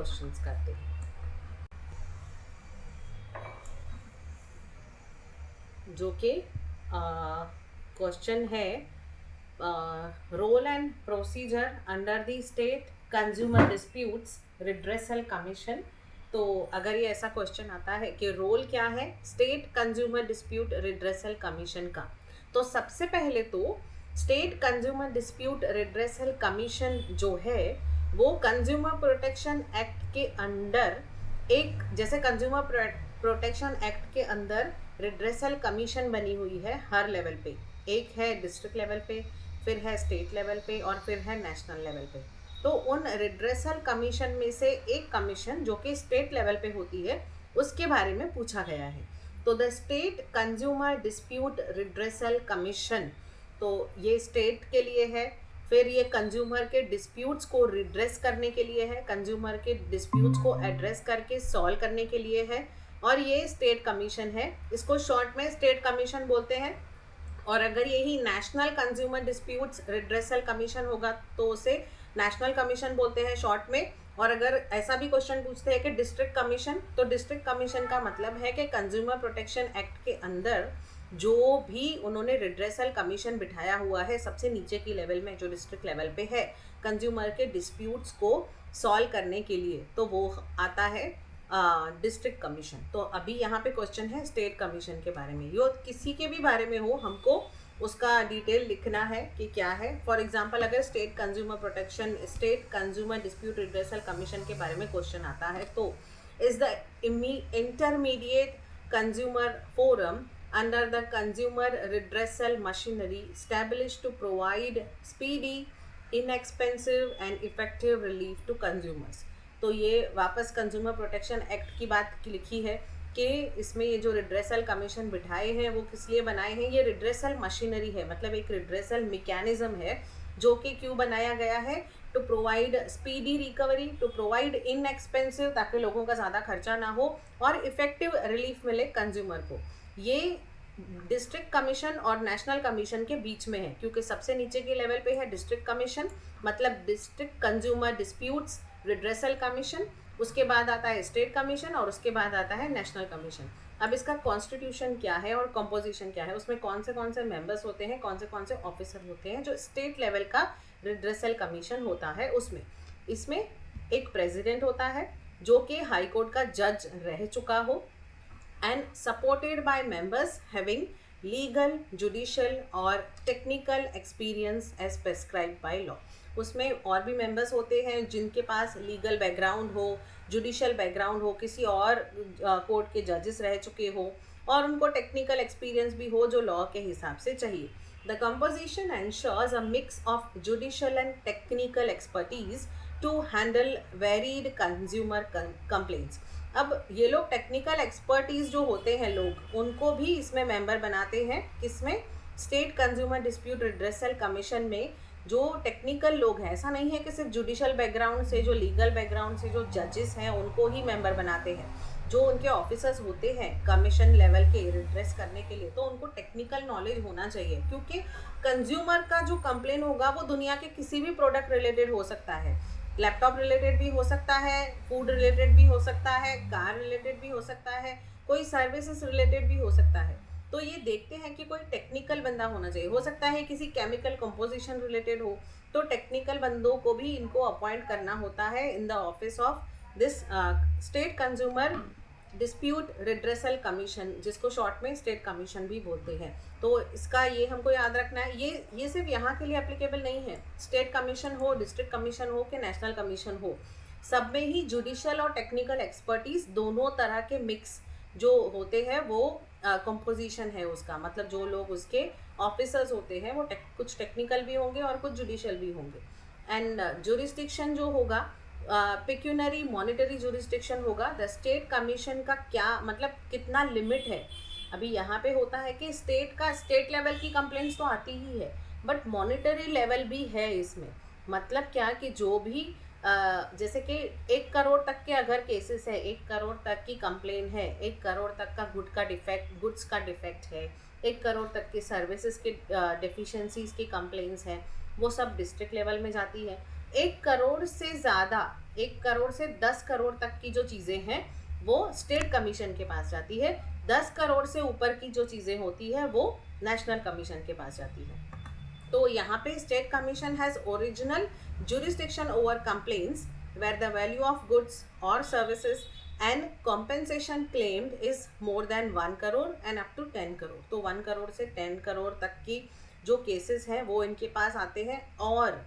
Questions करते हैं। जो कि क्वेश्चन है role and procedure under the state consumer disputes redressal commission. तो अगर ये ऐसा क्वेश्चन आता है कि रोल क्या है state consumer dispute redressal commission का, तो सबसे पहले तो state consumer dispute redressal commission जो है वो कंज्यूमर प्रोटेक्शन एक्ट के अंडर एक, जैसे कंज्यूमर प्रोटेक्शन एक्ट के अंदर रिड्रेसल कमीशन बनी हुई है हर लेवल पे, एक है डिस्ट्रिक्ट लेवल पे, फिर है स्टेट लेवल पे और फिर है नेशनल लेवल पे। तो उन रिड्रेसल कमीशन में से एक कमीशन जो कि स्टेट लेवल पे होती है उसके बारे में पूछा गया है। तो the state consumer dispute redressal commission, तो ये स्टेट के लिए है, फिर ये कंज्यूमर के डिस्प्यूट्स को रिड्रेस करने के लिए है, कंज्यूमर के डिस्प्यूट्स को एड्रेस करके सॉल्व करने के लिए है, और ये स्टेट कमीशन है, इसको शॉर्ट में स्टेट कमीशन बोलते हैं। और अगर यही national consumer disputes redressal commission होगा तो उसे नेशनल कमीशन बोलते हैं शॉर्ट में। और अगर ऐसा भी क्वेश्चन पूछते हैं कि डिस्ट्रिक्ट कमीशन, तो डिस्ट्रिक्ट कमीशन का मतलब है कि कंज्यूमर प्रोटेक्शन एक्ट के अंदर जो भी उन्होंने रिड्रेसल कमीशन बिठाया हुआ है सबसे नीचे की लेवल में, जो डिस्ट्रिक्ट लेवल पे है कंज्यूमर के डिस्प्यूट्स को सॉल्व करने के लिए, तो वो आता है डिस्ट्रिक्ट कमीशन। तो अभी यहाँ पे क्वेश्चन है स्टेट कमीशन के बारे में, यो किसी के भी बारे में हो हमको उसका डिटेल लिखना है कि क्या है। फॉर एग्जांपल अगर state consumer dispute redressal commission के बारे में क्वेश्चन आता है तो is the intermediate consumer forum under the consumer redressal machinery established to provide speedy, inexpensive and effective relief to consumers। तो ये वापस कंज्यूमर प्रोटेक्शन एक्ट की बात लिखी है कि इसमें ये जो रिड्रेसल कमीशन बिठाए हैं वो किस लिए बनाए हैं। ये रिड्रेसल मशीनरी है, मतलब एक रिड्रेसल मैकेनिज्म है जो कि क्यों बनाया गया है, to provide speedy recovery, to provide inexpensive, ताकि लोगों का ज़्यादा खर्चा ना हो, और इफेक्टिव रिलीफ मिले कंज्यूमर को। ये डिस्ट्रिक्ट कमीशन और नेशनल कमीशन के बीच में है, क्योंकि सबसे नीचे के लेवल पे है डिस्ट्रिक्ट कमीशन, मतलब district consumer disputes redressal commission, उसके बाद आता है स्टेट कमीशन और उसके बाद आता है नेशनल कमीशन। अब इसका कॉन्स्टिट्यूशन क्या है और कंपोजिशन क्या है, उसमें कौन से मेंबर्स होते हैं, कौन से ऑफिसर होते हैं जो स्टेट लेवल का रिड्रेसल कमीशन होता है उसमें। इसमें एक प्रेसिडेंट होता है जो कि हाई कोर्ट का जज रह चुका हो, and supported by members having legal, judicial और technical experience as prescribed by law। उसमें और भी मेंबर्स होते हैं जिनके पास लीगल बैकग्राउंड हो, जुडिशियल बैकग्राउंड हो, किसी और कोर्ट के जजेस रह चुके हो, और उनको टेक्निकल एक्सपीरियंस भी हो जो लॉ के हिसाब से चाहिए। The composition ensures a mix of judicial and technical expertise to handle varied consumer complaints। अब ये लोग टेक्निकल एक्सपर्टीज जो होते हैं लोग, उनको भी इसमें मेंबर बनाते हैं, किसमें, state consumer dispute redressal commission में। जो टेक्निकल लोग हैं, ऐसा नहीं है कि सिर्फ जुडिशियल बैकग्राउंड से, जो लीगल बैकग्राउंड से जो जजेस हैं उनको ही मेंबर बनाते हैं। जो उनके ऑफिसर्स होते हैं कमीशन लेवल के रिड्रेस करने के लिए, तो उनको टेक्निकल नॉलेज होना चाहिए, क्योंकि कंज्यूमर का जो कंप्लेन होगा वो दुनिया के किसी भी प्रोडक्ट रिलेटेड हो सकता है, लैपटॉप रिलेटेड भी हो सकता है, फूड रिलेटेड भी हो सकता है, कार रिलेटेड भी हो सकता है, कोई सर्विसेज रिलेटेड भी हो सकता है। तो ये देखते हैं कि कोई टेक्निकल बंदा होना चाहिए, हो सकता है किसी केमिकल कंपोजिशन रिलेटेड हो, तो टेक्निकल बंदों को भी इनको अपॉइंट करना होता है in the office of this state consumer dispute redressal commission, जिसको शॉर्ट में स्टेट कमीशन भी बोलते हैं। तो इसका ये हमको याद रखना है, ये सिर्फ यहाँ के लिए एप्लीकेबल नहीं है, स्टेट कमीशन हो, डिस्ट्रिक्ट कमीशन हो कि नेशनल कमीशन हो, सब में ही जुडिशियल और टेक्निकल एक्सपर्टीज दोनों तरह के मिक्स जो होते हैं वो कंपोजिशन है उसका, मतलब जो लोग उसके ऑफिसर्स होते हैं वो कुछ टेक्निकल भी होंगे और कुछ जुडिशियल भी होंगे। एंड जुरिस्डिक्शन जो होगा पेक्यूनरी मॉनिटरी जुरिस्डिक्शन होगा। द स्टेट कमीशन का क्या मतलब, कितना लिमिट है। अभी यहाँ पे होता है कि स्टेट लेवल की कंप्लेंट्स तो आती ही है, बट मॉनिटरी लेवल भी है इसमें। मतलब क्या कि जो भी जैसे कि 1 करोड़ तक के अगर केसेस है, 1 करोड़ तक की कंप्लेन है, 1 करोड़ तक का गुड्स का डिफेक्ट है, 1 करोड़ तक की सर्विसेज के डेफिशिएंसीज की कंप्लेंट्स हैं, वो सब डिस्ट्रिक्ट लेवल में जाती है। 1 करोड़ से ज़्यादा, 1 करोड़ से 10 करोड़ तक की जो चीज़ें हैं वो स्टेट कमीशन के पास जाती है। 10 करोड़ से ऊपर की जो चीज़ें होती है वो नेशनल कमीशन के पास जाती है। तो यहाँ पे state commission has original jurisdiction over complaints where the value of goods or services and compensation claimed is more than 1 crore and up to 10 crore. तो 1 करोड़ से 10 करोड़ तक की जो केसेस हैं वो इनके पास आते हैं। और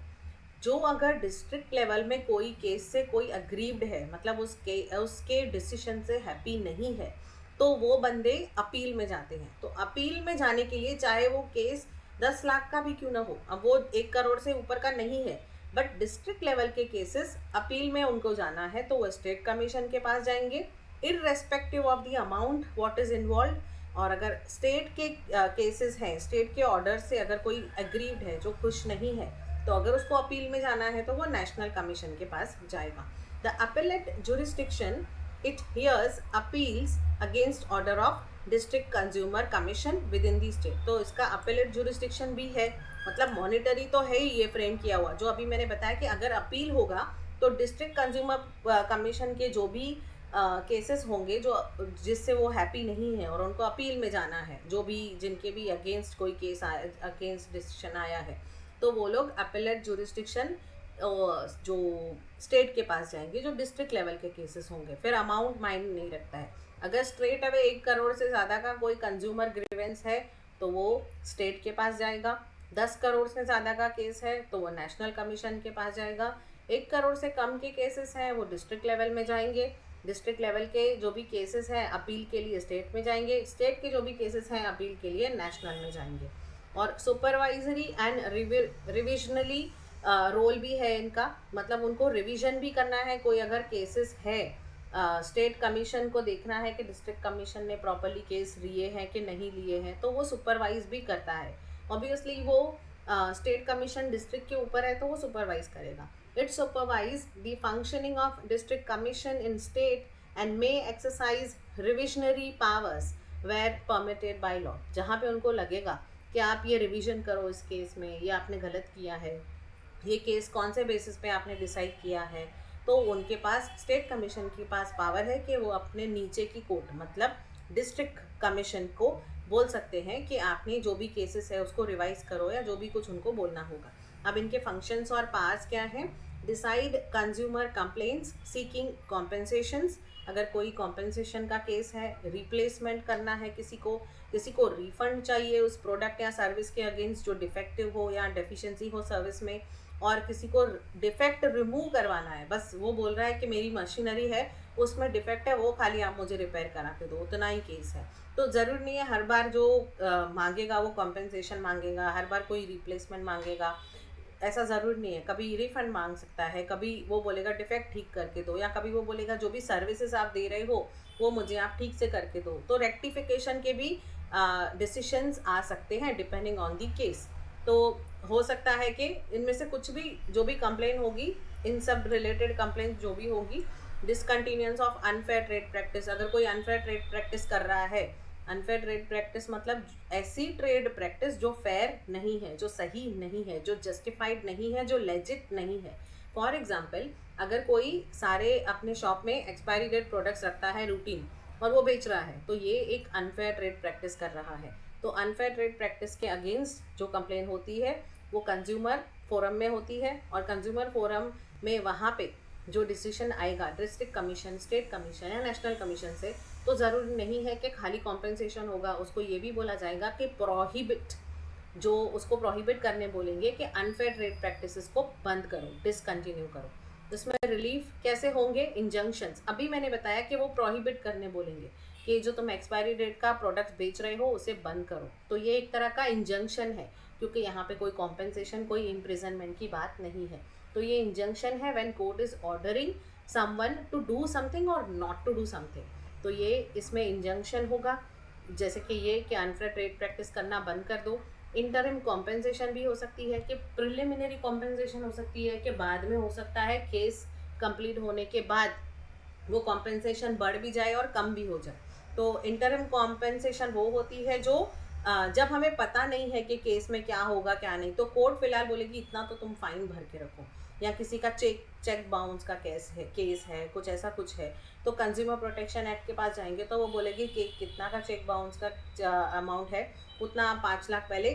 जो अगर डिस्ट्रिक्ट लेवल में कोई केस से कोई अग्रीव्ड है, मतलब उसके डिसीजन से हैप्पी नहीं है, तो वो बंदे अपील में जाते हैं। तो अपील में जाने के लिए चाहे वो केस 10 लाख का भी क्यों ना हो, अब वो 1 करोड़ से ऊपर का नहीं है, बट डिस्ट्रिक्ट लेवल के केसेस अपील में उनको जाना है तो वो स्टेट कमीशन के पास जाएंगे, irrespective of the amount what is involve. और अगर स्टेट के केसेस हैं, स्टेट के ऑर्डर से अगर कोई अग्रीव्ड है, जो खुश नहीं है, तो अगर उसको अपील में जाना है तो वो नेशनल कमीशन के पास जाएगा। The appellate jurisdiction it hears appeals against order of district consumer commission within the state. तो इसका अपेलेट जुरिस्डिक्शन भी है, मतलब मॉनिटरी तो है ही ये फ्रेम किया हुआ, जो अभी मैंने बताया कि अगर अपील होगा तो डिस्ट्रिक्ट कंज्यूमर कमीशन के जो भी केसेस होंगे जो जिससे वो हैप्पी नहीं है और उनको अपील में जाना है, जो भी जिनके भी अगेंस्ट कोई केस आया, अगेंस्ट डिसीजन आया है, तो वो लोग अपेलेट जुरिस्डिक्शन जो स्टेट के पास जाएंगे, जो डिस्ट्रिक्ट लेवल के केसेस होंगे। फिर अमाउंट माइंड नहीं रखता है, अगर स्ट्रेट अवे 1 करोड़ से ज़्यादा का कोई कंज्यूमर ग्रीवेंस है तो वो स्टेट के पास जाएगा, 10 करोड़ से ज़्यादा का केस है तो वो नेशनल कमीशन के पास जाएगा, 1 करोड़ से कम के केसेस हैं वो डिस्ट्रिक्ट लेवल में जाएंगे, डिस्ट्रिक्ट लेवल के जो भी केसेस हैं अपील के लिए स्टेट में जाएंगे, स्टेट के जो भी केसेस हैं अपील के लिए नेशनल में जाएंगे। और सुपरवाइजरी एंड रिविजनली रोल भी है इनका, मतलब उनको रिवीजन भी करना है। कोई अगर केसेस है, स्टेट कमीशन को देखना है कि डिस्ट्रिक्ट कमीशन ने प्रॉपरली केस लिए हैं कि नहीं लिए हैं, तो वो सुपरवाइज भी करता है। ऑब्वियसली वो स्टेट कमीशन डिस्ट्रिक्ट के ऊपर है तो वो सुपरवाइज करेगा। It supervise the functioning of district commission in state and may exercise revisionary powers where permitted by law. जहाँ पे उनको लगेगा कि आप ये रिवीजन करो इस केस में, ये आपने गलत किया है, ये केस कौन से बेसिस पे आपने डिसाइड किया है, तो उनके पास स्टेट कमीशन के पास पावर है कि वो अपने नीचे की कोर्ट मतलब डिस्ट्रिक्ट कमीशन को बोल सकते हैं कि आपने जो भी केसेस है उसको रिवाइज करो, या जो भी कुछ उनको बोलना होगा। अब इनके फंक्शंस और पावर्स क्या हैं? डिसाइड कंज्यूमर कंप्लेंट्स सीकिंग कॉम्पेंसेशंस, अगर कोई कॉम्पेंसेशन का केस है, रिप्लेसमेंट करना है किसी को रिफंड चाहिए उस प्रोडक्ट या सर्विस के अगेंस्ट जो डिफेक्टिव हो या डेफिशिएंसी हो सर्विस में, और किसी को डिफेक्ट रिमूव करवाना है, बस वो बोल रहा है कि मेरी मशीनरी है उसमें डिफेक्ट है, वो खाली आप मुझे रिपेयर करा के दो, उतना ही केस है। तो ज़रूरी नहीं है हर बार जो मांगेगा वो कॉम्पेंसेशन मांगेगा, हर बार कोई रिप्लेसमेंट मांगेगा, ऐसा ज़रूरी नहीं है। कभी रिफंड मांग सकता है, कभी वो बोलेगा डिफेक्ट ठीक करके दो, या कभी वो बोलेगा जो भी सर्विसेज आप दे रहे हो वो मुझे आप ठीक से करके दो। तो रेक्टिफिकेशन के भी डिसीशंस आ सकते हैं डिपेंडिंग ऑन दी केस। तो हो सकता है कि इनमें से कुछ भी जो भी कंप्लेन होगी, इन सब रिलेटेड कंप्लेन जो भी होगी, डिसकंटिन्यूएंस ऑफ अनफेयर ट्रेड प्रैक्टिस, अगर कोई अनफेयर ट्रेड प्रैक्टिस कर रहा है, अनफेयर ट्रेड प्रैक्टिस मतलब ऐसी ट्रेड प्रैक्टिस जो फेयर नहीं है, जो सही नहीं है, जो जस्टिफाइड नहीं है, जो लेजिट नहीं है। फॉर एग्जाम्पल, अगर कोई सारे अपने शॉप में एक्सपायरी डेट प्रोडक्ट्स रखता है रूटीन और वो बेच रहा है, तो ये एक अनफेयर ट्रेड प्रैक्टिस कर रहा है। तो अनफेयर ट्रेड प्रैक्टिस के अगेंस्ट जो कंप्लेन होती है वो कंज्यूमर फोरम में होती है, और कंज्यूमर फोरम में वहाँ पे जो डिसीजन आएगा डिस्ट्रिक्ट कमीशन, स्टेट कमीशन या नेशनल कमीशन से, तो ज़रूरी नहीं है कि खाली कॉम्पेंसेशन होगा, उसको ये भी बोला जाएगा कि प्रोहिबिट, जो उसको प्रोहिबिट करने बोलेंगे कि अनफेयर ट्रेड प्रैक्टिसेस को बंद करो, डिसकंटिन्यू करो। इसमें रिलीफ कैसे होंगे? इंजंक्शंस। अभी मैंने बताया कि वो प्रोहिबिट करने बोलेंगे कि जो तुम एक्सपायरी डेट का प्रोडक्ट बेच रहे हो उसे बंद करो, तो ये एक तरह का इंजंक्शन है, क्योंकि यहाँ पे कोई कॉम्पेंसेशन, कोई इम्प्रिजनमेंट की बात नहीं है। तो ये इंजंक्शन है when court is ordering someone to do something और नॉट टू डू समथिंग, तो ये इसमें इंजंक्शन होगा। जैसे कि ये कि अनफेयर ट्रेड प्रैक्टिस करना बंद कर दो। इंटरिम कॉम्पेंसेशन भी हो सकती है कि प्रिलिमिनरी कॉम्पेंसेशन हो सकती है कि बाद में हो सकता है केस कंप्लीट होने के बाद वो कॉम्पेंसेशन बढ़ भी जाए और कम भी हो जाए। तो इंटरिम कॉम्पेंसेशन वो होती है जो जब हमें पता नहीं है कि केस में क्या होगा क्या नहीं, तो कोर्ट फिलहाल बोलेगी इतना तो तुम फाइन भर के रखो, या किसी का चेक बाउंस का केस है कुछ ऐसा कुछ है, तो कंज्यूमर प्रोटेक्शन एक्ट के पास जाएंगे तो वो बोलेगी कि कितना का चेक बाउंस का अमाउंट है, उतना आप 5 लाख पहले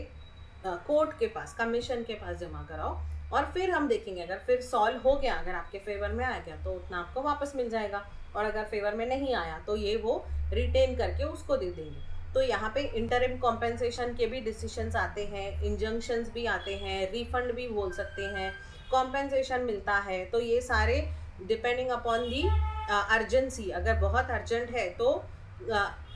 कोर्ट के पास, कमीशन के पास जमा कराओ, और फिर हम देखेंगे अगर फिर सॉल्व हो गया, अगर आपके फेवर में आ गया तो उतना आपको वापस मिल जाएगा, और अगर फेवर में नहीं आया तो ये वो रिटेन करके उसको दे देंगे। तो यहाँ पे इंटरिम कॉम्पेंसेशन के भी डिसीशंस आते हैं, इंजंक्शंस भी आते हैं, रिफंड भी बोल सकते हैं, कॉम्पेंसेशन मिलता है। तो ये सारे डिपेंडिंग अपॉन दी अर्जेंसी, अगर बहुत अर्जेंट है तो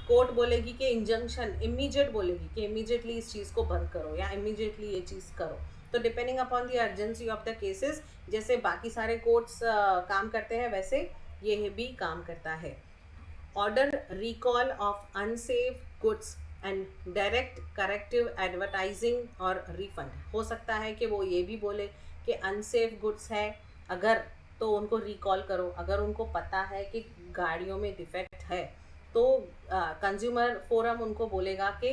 कोर्ट बोलेगी कि इंजंक्शन इमीडिएट बोलेगी कि इमीडिएटली इस चीज़ को बंद करो या इमीडिएटली ये चीज़ करो। तो depending upon the urgency of the cases, जैसे बाकी सारे कोर्ट्स काम करते हैं वैसे ये भी काम करता है। Order recall of unsafe goods and direct corrective advertising और रिफंड। हो सकता है कि वो ये भी बोले कि अनसेफ गुड्स है अगर, तो उनको रिकॉल करो। अगर उनको पता है कि गाड़ियों में डिफेक्ट है तो कंज्यूमर फोरम उनको बोलेगा कि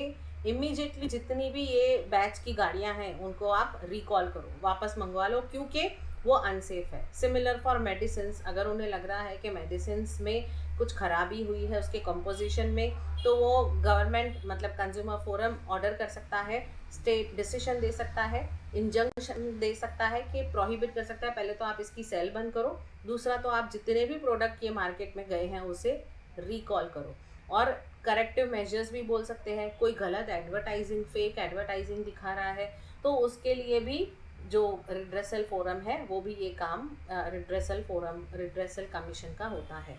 इमीडिएटली जितनी भी ये बैच की गाड़ियां हैं उनको आप रिकॉल करो, वापस मंगवा लो, क्योंकि वो अनसेफ है। सिमिलर फॉर मेडिसिन, अगर उन्हें लग रहा है कि मेडिसिन में कुछ खराबी हुई है उसके कंपोजिशन में, तो वो गवर्नमेंट मतलब कंज्यूमर फोरम ऑर्डर कर सकता है, स्टेट डिसीजन दे सकता है, इंजंक्शन दे सकता है कि प्रोहिबिट कर सकता है, पहले तो आप इसकी सेल बंद करो, दूसरा तो आप जितने भी प्रोडक्ट ये मार्केट में गए हैं उसे रिकॉल करो। और करेक्टिव मेजर्स भी बोल सकते हैं, कोई गलत एडवर्टाइजिंग, फेक एडवर्टाइजिंग दिखा रहा है तो उसके लिए भी जो रिड्रेसल फोरम है वो भी ये काम रिड्रेसल फोरम, रिड्रेसल कमीशन का होता है।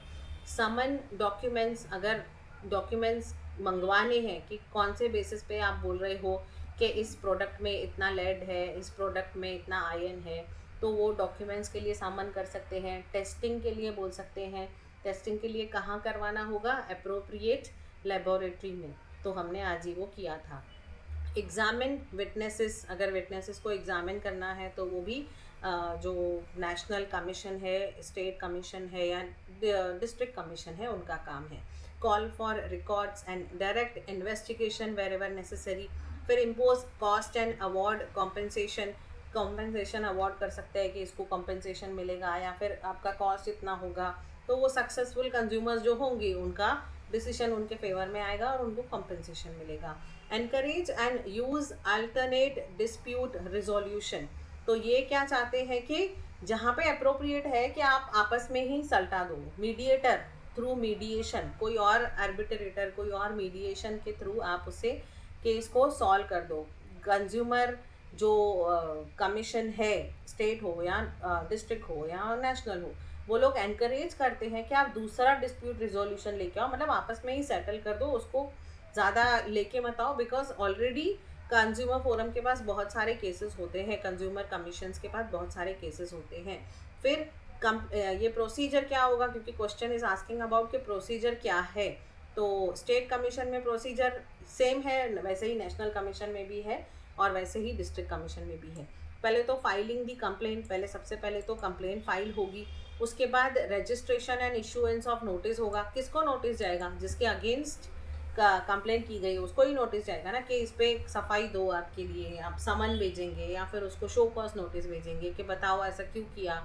समन डॉक्यूमेंट्स, अगर डॉक्यूमेंट्स मंगवाने हैं कि कौन से बेसिस पे आप बोल रहे हो कि इस प्रोडक्ट में इतना लेड है, इस प्रोडक्ट में इतना आयरन है, तो वो डॉक्यूमेंट्स के लिए सामन कर सकते हैं। टेस्टिंग के लिए बोल सकते हैं, टेस्टिंग के लिए कहाँ करवाना होगा, एप्रोप्रिएट लेबोरेटरी में, तो हमने आज ही वो किया था। एग्जामिन विटनेसेस, अगर विटनेसेस को एग्जामिन करना है तो वो भी जो नेशनल कमीशन है, स्टेट कमीशन है या डिस्ट्रिक्ट कमीशन है उनका काम है। Call for records and direct investigation wherever necessary. फिर impose cost and award compensation, compensation award कर सकते हैं कि इसको कॉम्पेंसेशन मिलेगा या फिर आपका कॉस्ट इतना होगा, तो वो सक्सेसफुल कंज्यूमर्स जो होंगे उनका डिसीजन उनके फेवर में आएगा और उनको कॉम्पेंसेशन मिलेगा। Encourage and use alternate dispute resolution, तो ये क्या चाहते हैं कि जहाँ पे अप्रोप्रिएट है कि आप आपस में ही सल्टा दो, मीडिएटर थ्रू मीडिएशन, कोई और आर्बिट्रेटर, कोई और मीडिएशन के थ्रू आप उसे केस को सॉल्व कर दो। कंज्यूमर जो कमीशन है, स्टेट हो या डिस्ट्रिक्ट हो या नेशनल हो, वो लोग एनकरेज करते हैं कि आप दूसरा डिस्प्यूट रिजोल्यूशन लेके आओ, मतलब आपस में ही सेटल कर दो, उसको ज़्यादा लेके मत आओ, बिकॉज ऑलरेडी कंज्यूमर फोरम के पास बहुत सारे केसेस होते हैं, कंज्यूमर कमीशंस के पास बहुत सारे केसेस होते हैं। फिर ये प्रोसीजर क्या होगा, क्योंकि क्वेश्चन इज आस्किंग अबाउट कि प्रोसीजर क्या है, तो स्टेट कमीशन में प्रोसीजर सेम है, वैसे ही नेशनल कमीशन में भी है और वैसे ही डिस्ट्रिक्ट कमीशन में भी है। पहले तो फाइलिंग दी कंप्लेंट, पहले सबसे पहले तो कंप्लेंट फाइल होगी, उसके बाद registration and issuance of notice होगा। किसको नोटिस जाएगा, जिसके अगेंस्ट का कंप्लेंट की गई उसको ही नोटिस जाएगा ना कि इस पर सफाई दो, आपके लिए आप समन भेजेंगे या फिर उसको शो कॉज नोटिस भेजेंगे कि बताओ ऐसा क्यों किया,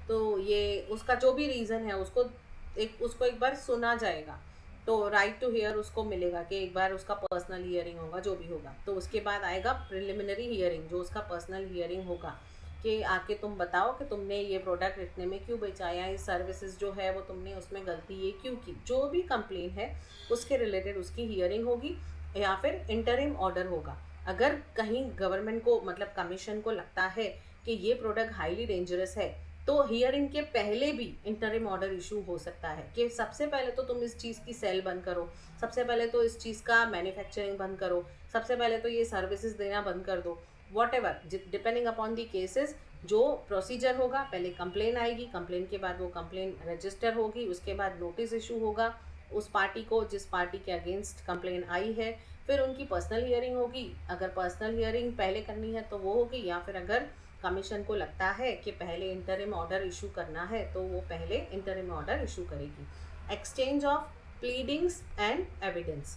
तो ये उसका जो भी रीज़न है उसको एक बार सुना जाएगा, तो राइट टू हियर उसको मिलेगा कि एक बार उसका पर्सनल हियरिंग होगा, जो भी होगा। तो उसके बाद आएगा प्रिलिमिनरी हियरिंग, जो उसका पर्सनल हियरिंग होगा कि आके तुम बताओ कि तुमने ये प्रोडक्ट इतने में क्यों बेचा, या ये सर्विसेज जो है वो तुमने उसमें गलती ये क्यों की, जो भी कंप्लेन है उसके रिलेटेड उसकी हियरिंग होगी। या फिर इंटरिम ऑर्डर होगा, अगर कहीं गवर्नमेंट को मतलब कमीशन को लगता है कि ये प्रोडक्ट हाईली डेंजरस है, तो हियरिंग के पहले भी इंटरिम ऑर्डर इशू हो सकता है कि सबसे पहले तो तुम इस चीज़ की सेल बंद करो, सबसे पहले तो इस चीज़ का मैन्युफैक्चरिंग बंद करो, सबसे पहले तो ये सर्विसेज देना बंद कर दो, what ever, depending upon the cases. जो प्रोसीजर होगा, पहले कंप्लेन आएगी, कंप्लेन के बाद वो कंप्लेन रजिस्टर होगी, उसके बाद नोटिस इशू होगा उस पार्टी को जिस पार्टी के अगेंस्ट कंप्लेन आई है, फिर उनकी पर्सनल हियरिंग होगी, अगर पर्सनल हियरिंग पहले करनी है तो वो होगी, या फिर अगर कमीशन को लगता है कि पहले इंटरिम ऑर्डर इशू करना है तो वो पहले इंटरिम ऑर्डर इशू करेगी। Exchange of pleadings and evidence,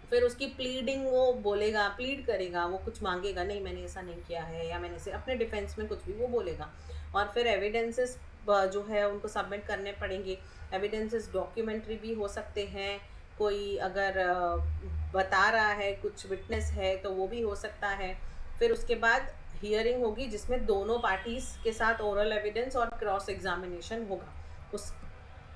फिर उसकी प्लीडिंग वो बोलेगा, प्लीड करेगा, वो कुछ मांगेगा, नहीं मैंने ऐसा नहीं किया है, या मैंने से अपने डिफेंस में कुछ भी वो बोलेगा। और फिर एविडेंसेस जो है उनको सबमिट करने पड़ेंगे। एविडेंसेस डॉक्यूमेंट्री भी हो सकते हैं, कोई अगर बता रहा है, कुछ विटनेस है तो वो भी हो सकता है। फिर उसके बाद हियरिंग होगी जिसमें दोनों पार्टीज के साथ ओरल एविडेंस और क्रॉस एग्जामिनेशन होगा।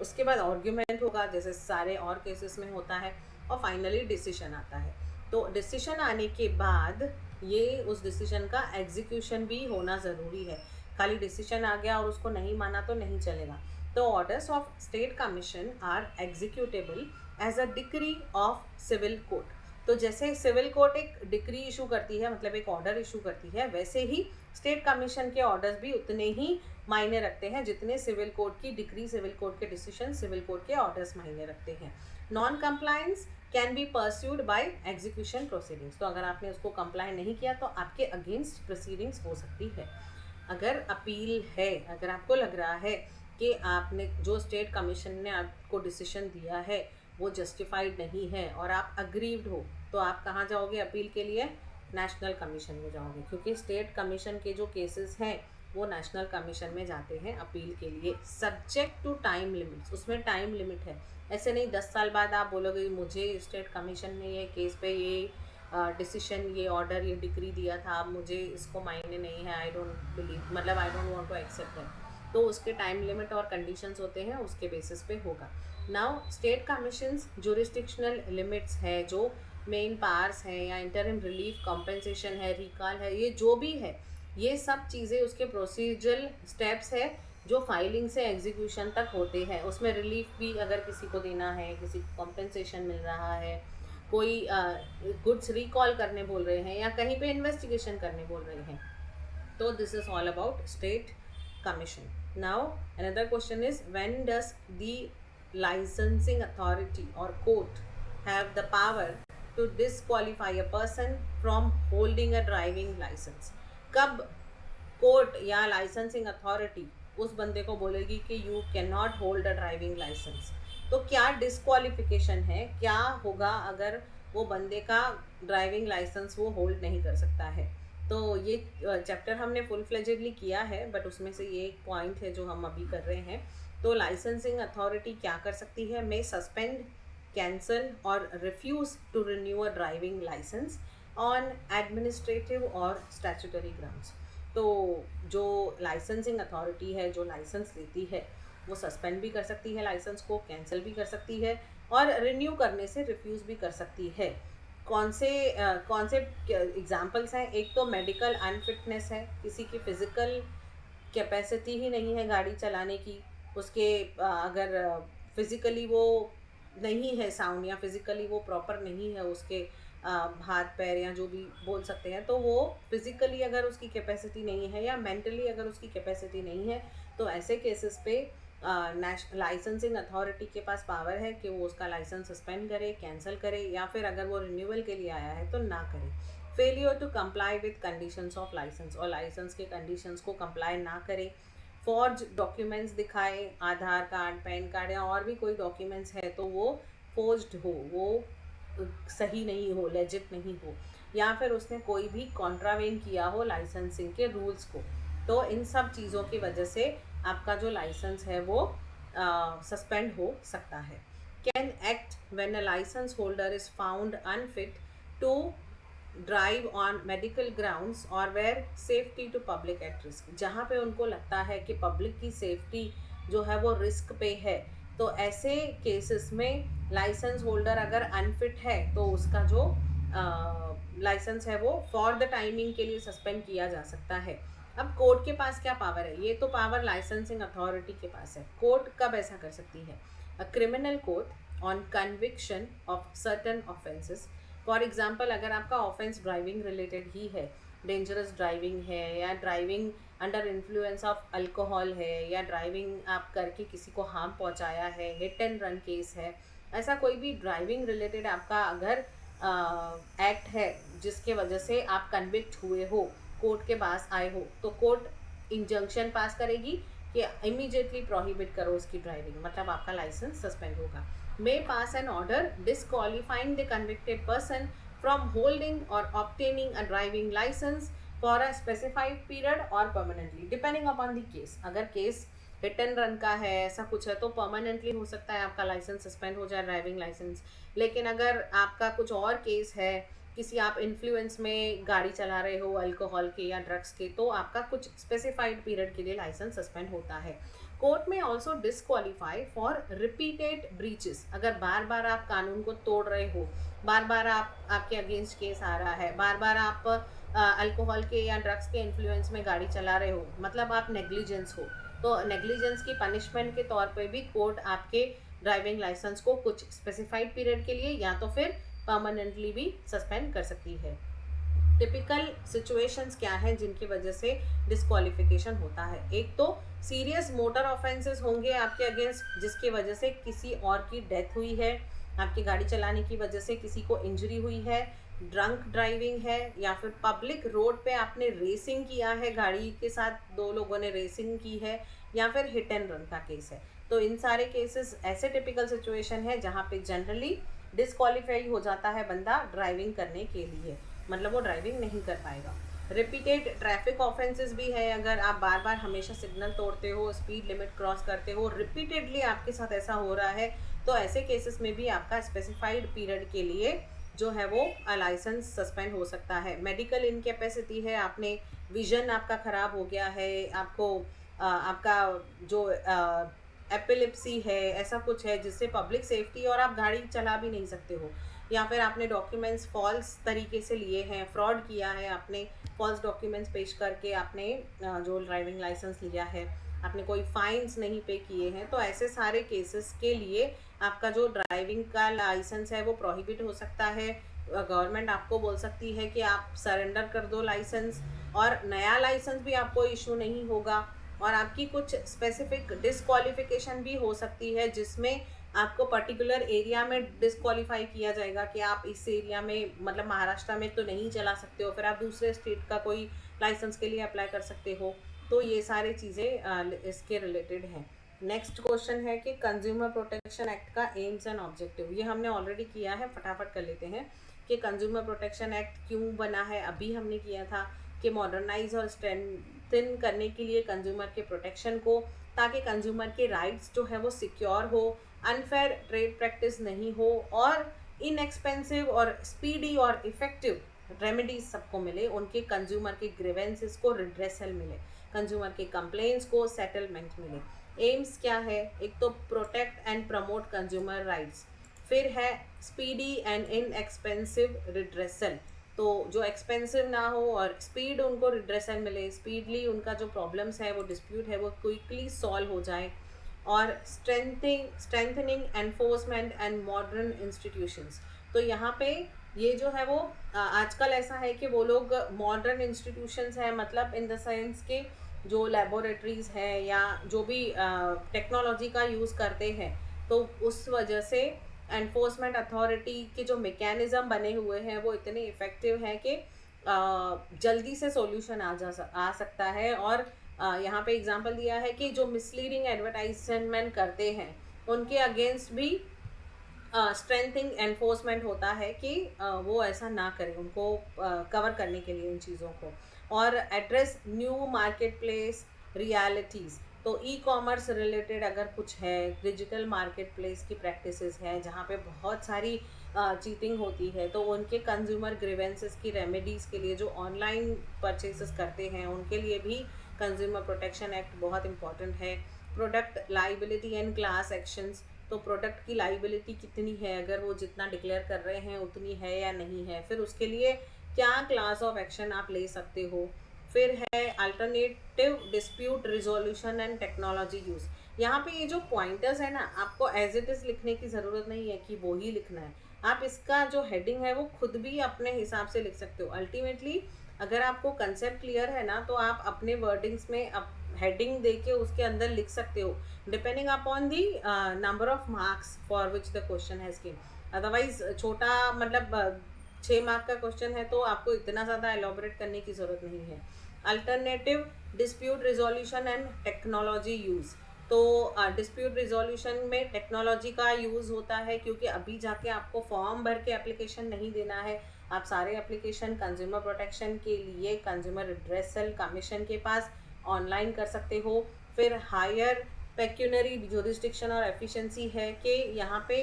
उसके बाद आर्ग्यूमेंट होगा जैसे सारे और केसेस में होता है, और फाइनली डिसीजन आता है। तो डिसीजन आने के बाद ये उस डिसीजन का एग्जीक्यूशन भी होना ज़रूरी है। खाली डिसीजन आ गया और उसको नहीं माना तो नहीं चलेगा। तो orders of state commission are executable as a decree of civil court. तो जैसे सिविल कोर्ट एक डिक्री इशू करती है, मतलब एक ऑर्डर इशू करती है, वैसे ही स्टेट कमीशन के ऑर्डर्स भी उतने ही मायने रखते हैं जितने सिविल कोर्ट की डिक्री, सिविल कोर्ट के डिसीजन, सिविल कोर्ट के ऑर्डर्स मायने रखते हैं। Non compliance can be pursued by execution proceedings. तो अगर आपने उसको कंप्लाई नहीं किया तो आपके अगेंस्ट प्रोसीडिंग्स हो सकती है। अगर अपील है, अगर आपको लग रहा है कि आपने जो स्टेट कमीशन ने आपको डिसीजन दिया है वो जस्टिफाइड नहीं है और आप अग्रीव्ड हो, तो आप कहाँ जाओगे अपील के लिए? नेशनल कमीशन में जाओगे, क्योंकि स्टेट कमीशन के जो केसेस हैं वो नेशनल कमीशन में जाते हैं अपील के लिए, सब्जेक्ट टू टाइम लिमिट्स। उसमें टाइम लिमिट है, ऐसे नहीं 10 साल बाद आप बोलोगे मुझे स्टेट कमीशन ने ये केस पे ये डिसीजन, ये ऑर्डर, ये डिक्री दिया था, अब मुझे इसको मायने नहीं है, आई डोंट बिलीव, मतलब I don't want to accept it. तो उसके टाइम लिमिट और कंडीशंस होते हैं, उसके बेसिस पे होगा। Now state commissions jurisdictional limits है, जो मेन पावर्स हैं या इंटरिम रिलीफ, कॉम्पेंसेशन है, रिकॉल है, ये जो भी है, ये सब चीज़ें उसके प्रोसीजरल स्टेप्स है जो फाइलिंग से एग्जीक्यूशन तक होते हैं। उसमें रिलीफ भी अगर किसी को देना है, किसी को कॉम्पेंसेशन मिल रहा है, कोई गुड्स रिकॉल करने बोल रहे हैं या कहीं पे इन्वेस्टिगेशन करने बोल रहे हैं, तो this is all about state commission. Now another question is, when does the licensing authority or court have the power to disqualify a person from holding a driving license? कब कोर्ट या licensing authority उस बंदे को बोलेगी कि you can not hold a driving license? तो क्या disqualification है, क्या होगा अगर वो बंदे का ड्राइविंग लाइसेंस वो होल्ड नहीं कर सकता है? तो ये चैप्टर हमने फुल फ्लेजेडली किया है, बट उसमें से ये एक पॉइंट है जो हम अभी कर रहे हैं। तो लाइसेंसिंग अथॉरिटी क्या कर सकती है? मे सस्पेंड, कैंसल और refuse to renew a driving license on administrative और स्टैट्यूटरी ग्राउंड्स। तो जो लाइसेंसिंग अथॉरिटी है, जो लाइसेंस देती है, वो सस्पेंड भी कर सकती है लाइसेंस को, कैंसिल भी कर सकती है और रिन्यू करने से रिफ्यूज़ भी कर सकती है। कौन से एग्जाम्पल्स हैं? एक तो मेडिकल अनफिटनेस है, किसी की फिज़िकल कैपेसिटी ही नहीं है गाड़ी चलाने की, उसके अगर फिज़िकली वो नहीं है साउंड या फिज़िकली वो प्रॉपर नहीं है, उसके हाथ पैर या जो भी बोल सकते हैं, तो वो फिज़िकली अगर उसकी कैपेसिटी नहीं है या मेंटली अगर उसकी कैपेसिटी नहीं है, तो ऐसे केसेस पे लाइसेंसिंग अथॉरिटी के पास पावर है कि वो उसका लाइसेंस सस्पेंड करे, कैंसिल करे, या फिर अगर वो रिन्यूअल के लिए आया है तो ना करे। Failure to comply with conditions of license, और लाइसेंस के कंडीशंस को कंप्लाई ना करे, फॉर्ज डॉक्यूमेंट्स दिखाए, आधार कार्ड, पैन कार्ड या और भी कोई डॉक्यूमेंट्स है तो वो फोर्ज्ड हो, वो सही नहीं हो, लेजिट नहीं हो, या फिर उसने कोई भी कॉन्ट्रावेन किया हो लाइसेंसिंग के रूल्स को, तो इन सब चीज़ों की वजह से आपका जो लाइसेंस है वो सस्पेंड हो सकता है। Can act when a license holder is found unfit to drive on medical grounds और where safety to public at risk, जहाँ पे उनको लगता है कि पब्लिक की सेफ्टी जो है वो रिस्क पे है, तो ऐसे केसेस में लाइसेंस होल्डर अगर अनफिट है तो उसका जो लाइसेंस है वो फॉर द टाइमिंग के लिए सस्पेंड किया जा सकता है। अब कोर्ट के पास क्या पावर है? ये तो पावर लाइसेंसिंग अथॉरिटी के पास है। कोर्ट कब ऐसा कर सकती है? A criminal court on conviction of certain offences, for example अगर आपका ऑफेंस ड्राइविंग रिलेटेड ही है, डेंजरस ड्राइविंग है या driving under influence of alcohol है या ड्राइविंग आप करके किसी को हार्म पहुंचाया है, हिट एंड रन केस है, ऐसा कोई भी ड्राइविंग रिलेटेड आपका अगर एक्ट है जिसके वजह से आप कन्विक्ट हुए हो, कोर्ट के पास आए हो, तो कोर्ट इंजंक्शन पास करेगी कि इमीडिएटली प्रोहिबिट करो उसकी ड्राइविंग, मतलब आपका लाइसेंस सस्पेंड होगा। May pass an order disqualifying the convicted person from holding or obtaining a driving license for a specified period और permanently, depending upon the case. अगर case hit and run का है, ऐसा कुछ है, तो परमानेंटली हो सकता है आपका लाइसेंस सस्पेंड हो जाए, ड्राइविंग लाइसेंस। लेकिन अगर आपका कुछ और केस है, किसी आप इन्फ्लुएंस में गाड़ी चला रहे हो अल्कोहल के या ड्रग्स के, तो आपका कुछ स्पेसिफाइड पीरियड के लिए लाइसेंस सस्पेंड होता है। कोर्ट में also disqualify for repeated breaches. अगर बार बार आप कानून को तोड़ रहे हो, बार बार आपके अगेंस्ट केस आ रहा है, बार बार आप अल्कोहल के या ड्रग्स के इन्फ्लुएंस में गाड़ी चला रहे हो, मतलब आप नेग्लिजेंस हो, तो नेग्लिजेंस की पनिशमेंट के तौर पे भी कोर्ट आपके ड्राइविंग लाइसेंस को कुछ स्पेसिफाइड पीरियड के लिए या तो फिर परमानेंटली भी सस्पेंड कर सकती है। टिपिकल सिचुएशंस क्या हैं जिनकी वजह से डिस्क्वालिफिकेशन होता है? एक तो सीरियस मोटर ऑफेंसेस होंगे आपके अगेंस्ट, जिसकी वजह से किसी और की डेथ हुई है, आपकी गाड़ी चलाने की वजह से किसी को इंजरी हुई है, ड्रंक ड्राइविंग है, या फिर पब्लिक रोड पे आपने रेसिंग किया है, गाड़ी के साथ दो लोगों ने रेसिंग की है, या फिर हिट एंड रन का केस है। तो इन सारे केसेस ऐसे टिपिकल सिचुएशन है जहाँ पे जनरली डिस्क्वालीफाई हो जाता है बंदा ड्राइविंग करने के लिए, मतलब वो ड्राइविंग नहीं कर पाएगा। रिपीटेड ट्रैफिक ऑफेंसेस भी है, अगर आप बार बार हमेशा सिग्नल तोड़ते हो, स्पीड लिमिट क्रॉस करते हो, रिपीटेडली आपके साथ ऐसा हो रहा है, तो ऐसे केसेस में भी आपका स्पेसिफाइड पीरियड के लिए जो है वो लाइसेंस सस्पेंड हो सकता है। मेडिकल इनकेपेसिटी है, आपने विजन आपका ख़राब हो गया है, आपको आपका जो एपिलिप्सी है, ऐसा कुछ है जिससे पब्लिक सेफ्टी, और आप गाड़ी चला भी नहीं सकते हो, या फिर आपने डॉक्यूमेंट्स फॉल्स तरीके से लिए हैं, फ्रॉड किया है, आपने फॉल्स डॉक्यूमेंट्स पेश करके आपने जो ड्राइविंग लाइसेंस लिया है, आपने कोई फाइन्स नहीं पे किए हैं, तो ऐसे सारे केसेस के लिए आपका जो ड्राइविंग का लाइसेंस है वो प्रोहिबिट हो सकता है। गवर्नमेंट आपको बोल सकती है कि आप सरेंडर कर दो लाइसेंस, और नया लाइसेंस भी आपको इशू नहीं होगा, और आपकी कुछ स्पेसिफिक डिस्क्वालिफिकेशन भी हो सकती है, जिसमें आपको पर्टिकुलर एरिया में डिस्क्वालीफाई किया जाएगा कि आप इस एरिया में, मतलब महाराष्ट्र में तो नहीं चला सकते हो, फिर आप दूसरे स्टेट का कोई लाइसेंस के लिए अप्लाई कर सकते हो। तो ये सारी चीज़ें इसके रिलेटेड हैं। नेक्स्ट क्वेश्चन है कि कंज्यूमर प्रोटेक्शन एक्ट का एम्स एंड ऑब्जेक्टिव। ये हमने ऑलरेडी किया है, फटाफट कर लेते हैं कि कंज्यूमर प्रोटेक्शन एक्ट क्यों बना है। अभी हमने किया था कि मॉडर्नाइज और स्ट्रेंथन करने के लिए कंज्यूमर के प्रोटेक्शन को, ताकि कंज्यूमर के राइट्स जो है वो सिक्योर हो, अनफेयर ट्रेड प्रैक्टिस नहीं हो, और इनएक्सपेंसिव और स्पीडी और इफेक्टिव रेमेडीज सबको मिले, उनके कंज्यूमर के ग्रीवेंसेस को रिड्रेसल मिले, कंज्यूमर के कंप्लेंट्स को सेटलमेंट मिले। एम्स क्या है? एक तो protect and promote consumer rights, फिर है स्पीडी एंड इनएक्सपेंसिव रिड्रेसल, तो जो एक्सपेंसिव ना हो और स्पीड उनको रिड्रेसल मिले, स्पीडली उनका जो प्रॉब्लम्स है, वो डिस्प्यूट है, वो क्विकली सॉल्व हो जाए, और strengthening enforcement and modern institutions. तो यहाँ पे ये जो है वो आजकल ऐसा है कि वो लोग मॉडर्न इंस्टीट्यूशंस हैं, मतलब इन द सेंस के जो लेबोरेटरीज़ हैं या जो भी टेक्नोलॉजी का यूज़ करते हैं, तो उस वजह से एनफोर्समेंट अथॉरिटी के जो मेकैनिज़्म बने हुए हैं वो इतने इफ़ेक्टिव हैं कि जल्दी से सॉल्यूशन आ सकता है। और यहाँ पे एग्जांपल दिया है कि जो मिसलीडिंग एडवर्टाइजमेंट करते हैं उनके अगेंस्ट भी स्ट्रेंथिंग एनफोर्समेंट होता है कि वो ऐसा ना करें, उनको कवर करने के लिए इन चीज़ों को, और address new market place realities. तो ई कॉमर्स रिलेटेड अगर कुछ है, डिजिटल मार्केट प्लेस की प्रैक्टिसेस हैं जहाँ पे बहुत सारी चीटिंग होती है, तो उनके कंज्यूमर ग्रीवेंसेस की रेमेडीज़ के लिए जो ऑनलाइन परचेसेस करते हैं उनके लिए भी कंज्यूमर प्रोटेक्शन एक्ट बहुत इंपॉर्टेंट है। Product liability and class actions, तो प्रोडक्ट की लाइबिलिटी कितनी है, अगर वो जितना डिक्लेयर कर रहे हैं उतनी है या नहीं है, फिर उसके लिए क्या क्लास ऑफ एक्शन आप ले सकते हो। फिर है alternative dispute resolution and technology use. यहाँ पे ये जो पॉइंटर्स है ना, आपको एज इट इज़ लिखने की ज़रूरत नहीं है कि वो ही लिखना है, आप इसका जो हेडिंग है वो खुद भी अपने हिसाब से लिख सकते हो। अल्टीमेटली अगर आपको कंसेप्ट क्लियर है ना, तो आप अपने वर्डिंग्स में हेडिंग दे के उसके अंदर लिख सकते हो, depending upon the number of marks for which the question has given. Otherwise छोटा, मतलब 6 मार्क का क्वेश्चन है तो आपको इतना ज़्यादा एलोबरेट करने की ज़रूरत नहीं है। Alternative dispute resolution and technology use, तो डिस्प्यूट रिजोल्यूशन में टेक्नोलॉजी का यूज़ होता है, क्योंकि अभी जाके आपको फॉर्म भर के एप्लीकेशन नहीं देना है, आप सारे एप्लीकेशन कंज्यूमर प्रोटेक्शन के लिए कंज्यूमर रिड्रेसल कमीशन के पास ऑनलाइन कर सकते हो। फिर हायर पेक्यूनरी जुरिस्डिक्शन और एफिशिएंसी है कि यहाँ पे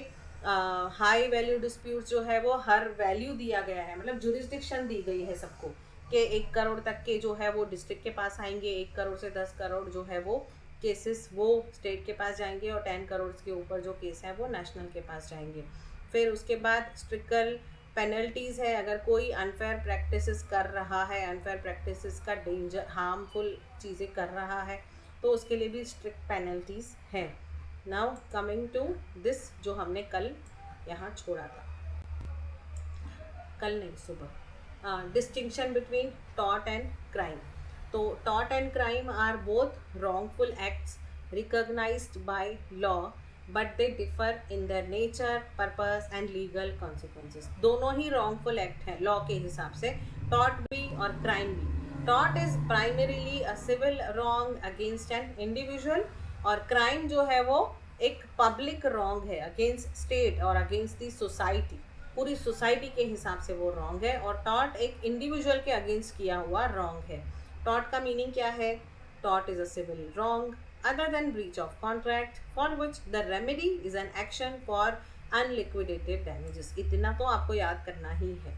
हाई वैल्यू डिस्प्यूट जो है वो हर वैल्यू दिया गया है, मतलब जुरिस्डिक्शन दी गई है सबको कि 1 करोड़ तक के जो है वो डिस्ट्रिक्ट के पास आएंगे, 1 करोड़ से 10 करोड़ जो है वो केसेस वो स्टेट के पास जाएंगे, और 10 करोड़ के ऊपर जो केस है वो नेशनल के पास जाएंगे। फिर उसके बाद स्ट्रिकल पेनल्टीज़ है, अगर कोई अनफेयर प्रैक्टिसेस कर रहा है, अनफेयर प्रैक्टिसेस का डेंजर हार्मफुल चीज़ें कर रहा है, तो उसके लिए भी स्ट्रिक्ट पेनल्टीज़ हैं। नाउ कमिंग टू दिस जो हमने कल यहाँ छोड़ा था, कल नहीं सुबह, distinction between tort and crime. तो tort and crime are both wrongful acts recognized by law but they differ in their nature, purpose and legal consequences। दोनों ही wrongful act हैं लॉ के हिसाब से, टॉर्ट भी और क्राइम भी। Tort is primarily a civil wrong against an individual, और क्राइम जो है वो एक पब्लिक रॉन्ग है अगेंस्ट स्टेट और अगेंस्ट दी सोसाइटी, पूरी सोसाइटी के हिसाब से वो रॉन्ग है। और टॉर्ट एक इंडिविजुअल के अगेंस्ट किया हुआ रॉन्ग है। टॉर्ट का मीनिंग क्या है? Tort is a civil wrong other than breach of contract for which the remedy is an action for unliquidated damages। इतना तो आपको याद करना ही है,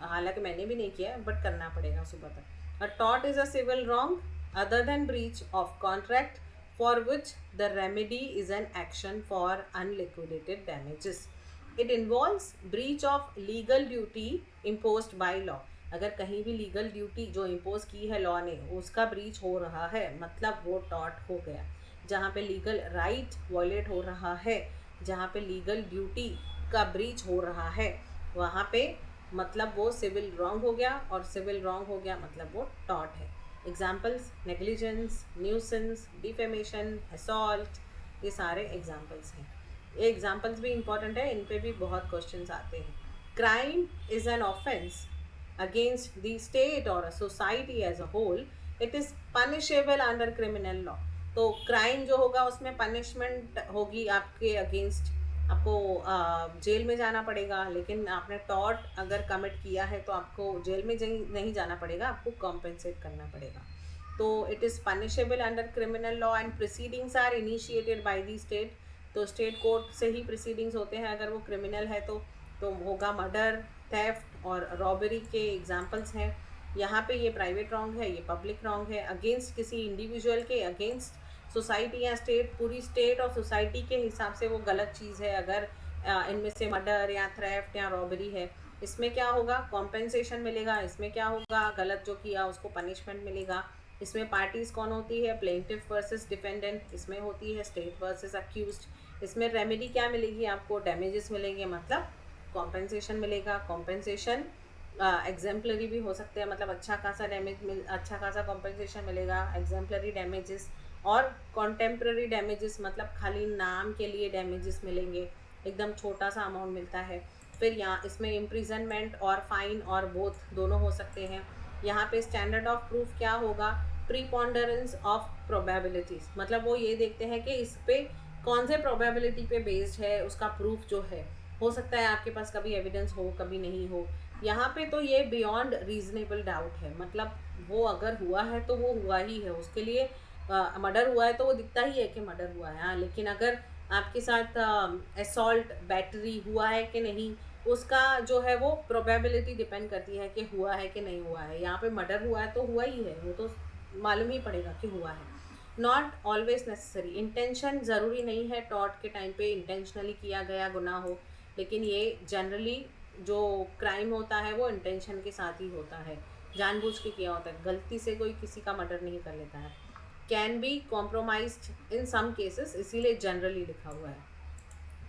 हालांकि मैंने भी नहीं किया बट करना पड़ेगा सुबह तक। A tort is a civil wrong other than breach of contract for which the remedy is an action for unliquidated damages। It involves breach of legal duty imposed by law। अगर कहीं भी legal duty जो impose की है law ने उसका breach हो रहा है, मतलब वो टॉर्ट हो गया। जहाँ पे लीगल राइट वॉयलेट हो रहा है, जहाँ पे लीगल ड्यूटी का ब्रीच हो रहा है, वहाँ पे मतलब वो सिविल रॉन्ग हो गया, और सिविल रॉन्ग हो गया मतलब वो टॉर्ट है। Examples negligence, nuisance, defamation, assault, ये सारे एग्जाम्पल्स हैं। ये एग्जाम्पल्स भी इंपॉर्टेंट है, इन पे भी बहुत क्वेश्चंस आते हैं। Crime is an offence against the state or a society as a whole, it is punishable under criminal law। तो क्राइम जो होगा उसमें पनिशमेंट होगी आपके अगेंस्ट, आपको जेल में जाना पड़ेगा। लेकिन आपने टॉर्ट अगर कमिट किया है तो आपको जेल में नहीं जाना पड़ेगा, आपको कॉम्पेंसेट करना पड़ेगा। तो it is punishable under criminal law and proceedings are initiated by the state. तो स्टेट कोर्ट से ही प्रोसीडिंग्स होते हैं अगर वो क्रिमिनल है तो होगा मर्डर, थेफ्ट और रॉबरी के एग्जाम्पल्स हैं। यहाँ पे ये प्राइवेट रॉन्ग है, ये पब्लिक रॉन्ग है, अगेंस्ट किसी इंडिविजुअल के, अगेंस्ट सोसाइटी या स्टेट, पूरी स्टेट और सोसाइटी के हिसाब से वो गलत चीज़ है। अगर इनमें से मर्डर या थेफ्ट या रॉबरी है, इसमें क्या होगा? कॉम्पेंसेशन मिलेगा। इसमें क्या होगा? गलत जो किया उसको पनिशमेंट मिलेगा। इसमें पार्टीज़ कौन होती है? Plaintiff versus defendant. इसमें होती है स्टेट वर्सेस अक्यूज्ड। इसमें रेमेडी क्या मिलेगी आपको? डैमेजेस मिलेंगे, मतलब कॉम्पेंसेशन मिलेगा। कॉम्पेंसेशन एग्जाम्पलरी भी हो सकते हैं, मतलब अच्छा खासा कॉम्पेंसेशन मिलेगा। एग्जाम्पलरी डैमेजेस और कॉन्टेम्प्ररी डैमेजेस, मतलब खाली नाम के लिए डैमेजेस मिलेंगे, एकदम छोटा सा अमाउंट मिलता है। फिर यहाँ इसमें इम्प्रिजनमेंट और फाइन और बोथ दोनों हो सकते हैं। यहाँ पे स्टैंडर्ड ऑफ प्रूफ क्या होगा? प्रीपॉन्डरेंस ऑफ प्रोबेबिलिटीज, मतलब वो ये देखते हैं कि इस पे कौन से प्रोबेबिलिटी पे बेस्ड है उसका प्रूफ जो है। हो सकता है आपके पास कभी एविडेंस हो, कभी नहीं हो। यहाँ पे तो ये बियॉन्ड रीजनेबल डाउट है, मतलब वो अगर हुआ है तो वो हुआ ही है। उसके लिए मर्डर हुआ है तो वो दिखता ही है कि मर्डर हुआ है। हाँ, लेकिन अगर आपके साथ असॉल्ट, बैटरी हुआ है कि नहीं, उसका जो है वो प्रोबेबिलिटी डिपेंड करती है कि हुआ है कि नहीं हुआ है। यहाँ पे मर्डर हुआ है तो हुआ ही है, वो तो मालूम ही पड़ेगा कि हुआ है। नॉट ऑलवेज नेसेसरी, इंटेंशन ज़रूरी नहीं है टॉर्ट के टाइम पे इंटेंशनली किया गया गुनाह हो, लेकिन ये जनरली जो क्राइम होता है वो इंटेंशन के साथ ही होता है, जानबूझ के किया होता है। गलती से कोई किसी का मर्डर नहीं कर लेता है। Can be compromised in some cases, इसीलिए जनरली लिखा हुआ है।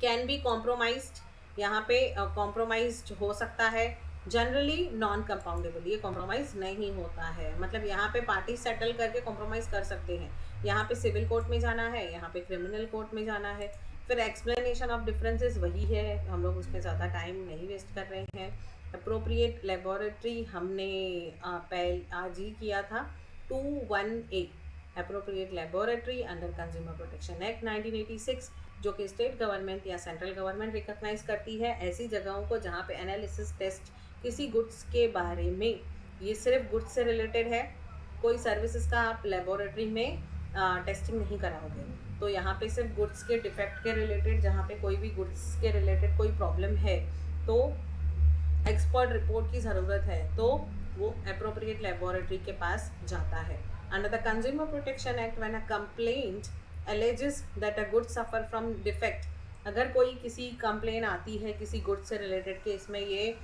कैन बी कॉम्प्रोमाइज्ड, यहाँ पे कॉम्प्रोमाइज्ड हो सकता है। जनरली नॉन कंपाउंडेबल, ये कॉम्प्रोमाइज़ नहीं होता है, मतलब यहाँ पे पार्टी सेटल करके कॉम्प्रोमाइज़ कर सकते हैं। यहाँ पे सिविल कोर्ट में जाना है, यहाँ पे क्रिमिनल कोर्ट में जाना है। फिर एक्सप्लेनेशन ऑफ डिफरेंसेस वही है, हम लोग उसमें ज़्यादा टाइम नहीं वेस्ट कर रहे हैं। अप्रोप्रिएट लेबोरेटरी हमने आज ही किया था। 21A appropriate laboratory under consumer protection act 1986, जो कि स्टेट गवर्नमेंट या सेंट्रल गवर्नमेंट रिकॉग्नाइज करती है ऐसी जगहों को जहाँ पे एनालिसिस टेस्ट किसी गुड्स के बारे में। ये सिर्फ गुड्स से रिलेटेड है, कोई सर्विसेज का आप लेबोरेटरी में टेस्टिंग नहीं कराओगे। तो यहाँ पे सिर्फ गुड्स के डिफेक्ट के रिलेटेड, जहाँ पे कोई भी गुड्स के रिलेटेड कोई प्रॉब्लम है तो एक्सपर्ट रिपोर्ट की ज़रूरत है, तो वो अप्रोप्रिएट लेबोरेटरी के पास जाता है। Under the consumer protection act, when a complaint alleges that a good suffer from defect, अगर कोई किसी कंप्लेन आती है किसी गुड से रिलेटेड कि इसमें ये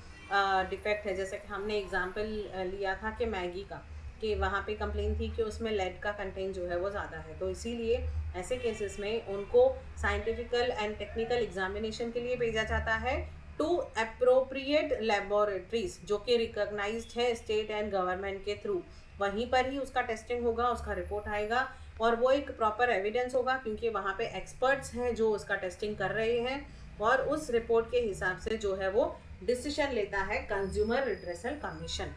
डिफेक्ट है, जैसे कि हमने एग्जांपल लिया था कि मैगी का, कि वहाँ पे कंप्लेन थी कि उसमें लेड का कंटेंट जो है वो ज़्यादा है, तो इसीलिए ऐसे केसेस में उनको साइंटिफिकल एंड टेक्निकल एग्जामिनेशन के लिए भेजा जाता है टू अप्रोप्रिएट लेबोरेटरीज, जो कि रिकॉग्नाइज्ड है स्टेट एंड गवर्नमेंट के थ्रू। वहीं पर ही उसका टेस्टिंग होगा, उसका रिपोर्ट आएगा और वो एक प्रॉपर एविडेंस होगा, क्योंकि वहाँ पे एक्सपर्ट्स हैं जो उसका टेस्टिंग कर रहे हैं, और उस रिपोर्ट के हिसाब से जो है वो डिसीजन लेता है कंज्यूमर रिड्रेसल कमीशन।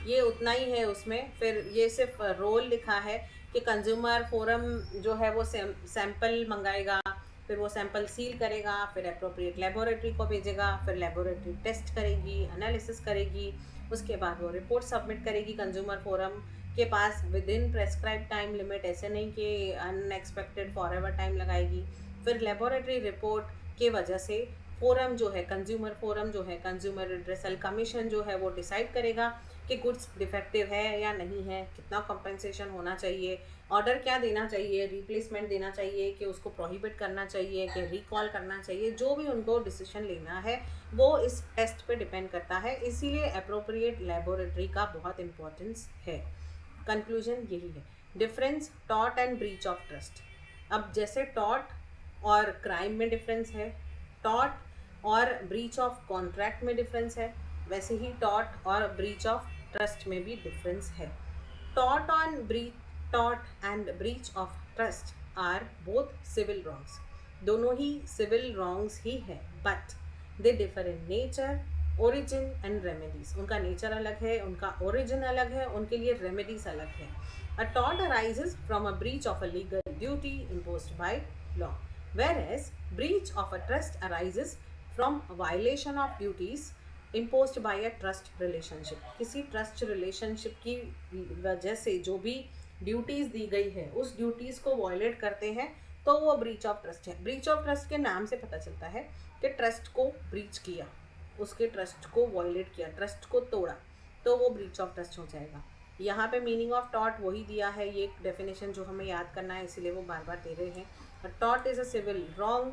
ये उतना ही है उसमें। फिर ये सिर्फ रोल लिखा है कि कंज्यूमर फोरम जो है वो सैंपल मंगाएगा, फिर वो सैंपल सील करेगा, फिर अप्रोप्रिएट लेबोरेटरी को भेजेगा, फिर लेबोरेटरी टेस्ट करेगी, एनालिसिस करेगी, उसके बाद वो रिपोर्ट सबमिट करेगी कंज्यूमर फोरम के पास within prescribe time limit, ऐसे नहीं कि अनएक्सपेक्टेड फॉर एवर टाइम लगाएगी। फिर लेबोरेटरी रिपोर्ट के वजह से फोरम जो है, कंज्यूमर फोरम जो है, कंज्यूमर रिड्रेसल कमीशन जो है वो डिसाइड करेगा कि गुड्स डिफेक्टिव है या नहीं है, कितना कंपनसेशन होना चाहिए, ऑर्डर क्या देना चाहिए, रिप्लेसमेंट देना चाहिए कि उसको प्रोहिबिट करना चाहिए कि रिकॉल करना चाहिए, जो भी उनको डिसीजन लेना है वो इस टेस्ट पे डिपेंड करता है। इसीलिए अप्रोप्रिएट लेबोरेटरी का बहुत इंपॉर्टेंस है। कंक्लूजन यही है, difference tort and breach of trust. अब जैसे टॉर्ट और क्राइम में डिफरेंस है, टॉर्ट और ब्रीच ऑफ कॉन्ट्रैक्ट में डिफरेंस है, वैसे ही टॉर्ट और ब्रीच ऑफ ट्रस्ट में भी डिफरेंस है। Tort and breach of trust are both civil wrongs, दोनों ही सिविल रॉन्ग्स ही है, but they differ in nature, origin and remedies. उनका नेचर अलग है, उनका ओरिजिन अलग है, उनके लिए रेमेडीज अलग है। A tort arises from a breach of a legal duty imposed by law, whereas breach of a trust arises from violation of duties imposed by a trust relationship। किसी ट्रस्ट रिलेशनशिप की वजह से जो भी duties दी गई है उस duties को वॉयलेट करते हैं तो वो ब्रीच ऑफ ट्रस्ट है। ब्रीच ऑफ ट्रस्ट के नाम से पता चलता है कि ट्रस्ट को ब्रीच किया, उसके ट्रस्ट को वॉयलेट किया, ट्रस्ट को तोड़ा, तो वो ब्रीच ऑफ ट्रस्ट हो जाएगा। यहाँ पे मीनिंग ऑफ टॉर्ट वही दिया है, ये डेफिनेशन जो हमें याद करना है, इसीलिए वो बार बार दे रहे हैं। A tort is a civil wrong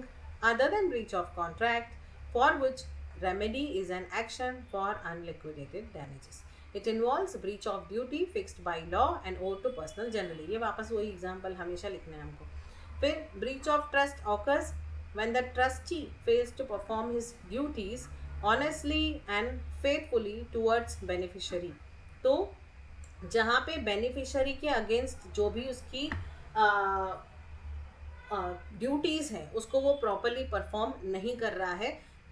other than breach of contract for which remedy is an action for unliquidated damages. It involves breach of duty fixed by law and owed to personal generally। ये वापस वही example हमेशा लिखना है हमको। फिर breach of trust occurs when the trustee fails to perform his duties honestly and faithfully towards beneficiary। तो जहाँ पे बेनिफिशरी के अगेंस्ट जो भी उसकी ड्यूटीज़ हैं उसको वो प्रॉपरली परफॉर्म नहीं कर रहा है,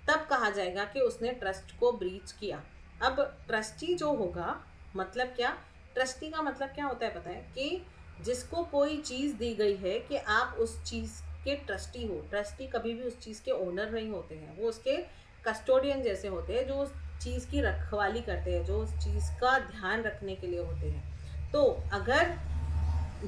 तब कहा जाएगा कि उसने ट्रस्ट को ब्रीच किया। अब ट्रस्टी जो होगा, मतलब क्या, ट्रस्टी का मतलब क्या होता है पता है, कि जिसको कोई चीज़ दी गई है कि आप उस चीज़ के ट्रस्टी हो। ट्रस्टी कभी भी उस चीज़ के ओनर नहीं होते हैं, वो उसके कस्टोडियन जैसे होते हैं, जो उस चीज़ की रखवाली करते हैं, जो उस चीज़ का ध्यान रखने के लिए होते हैं। तो अगर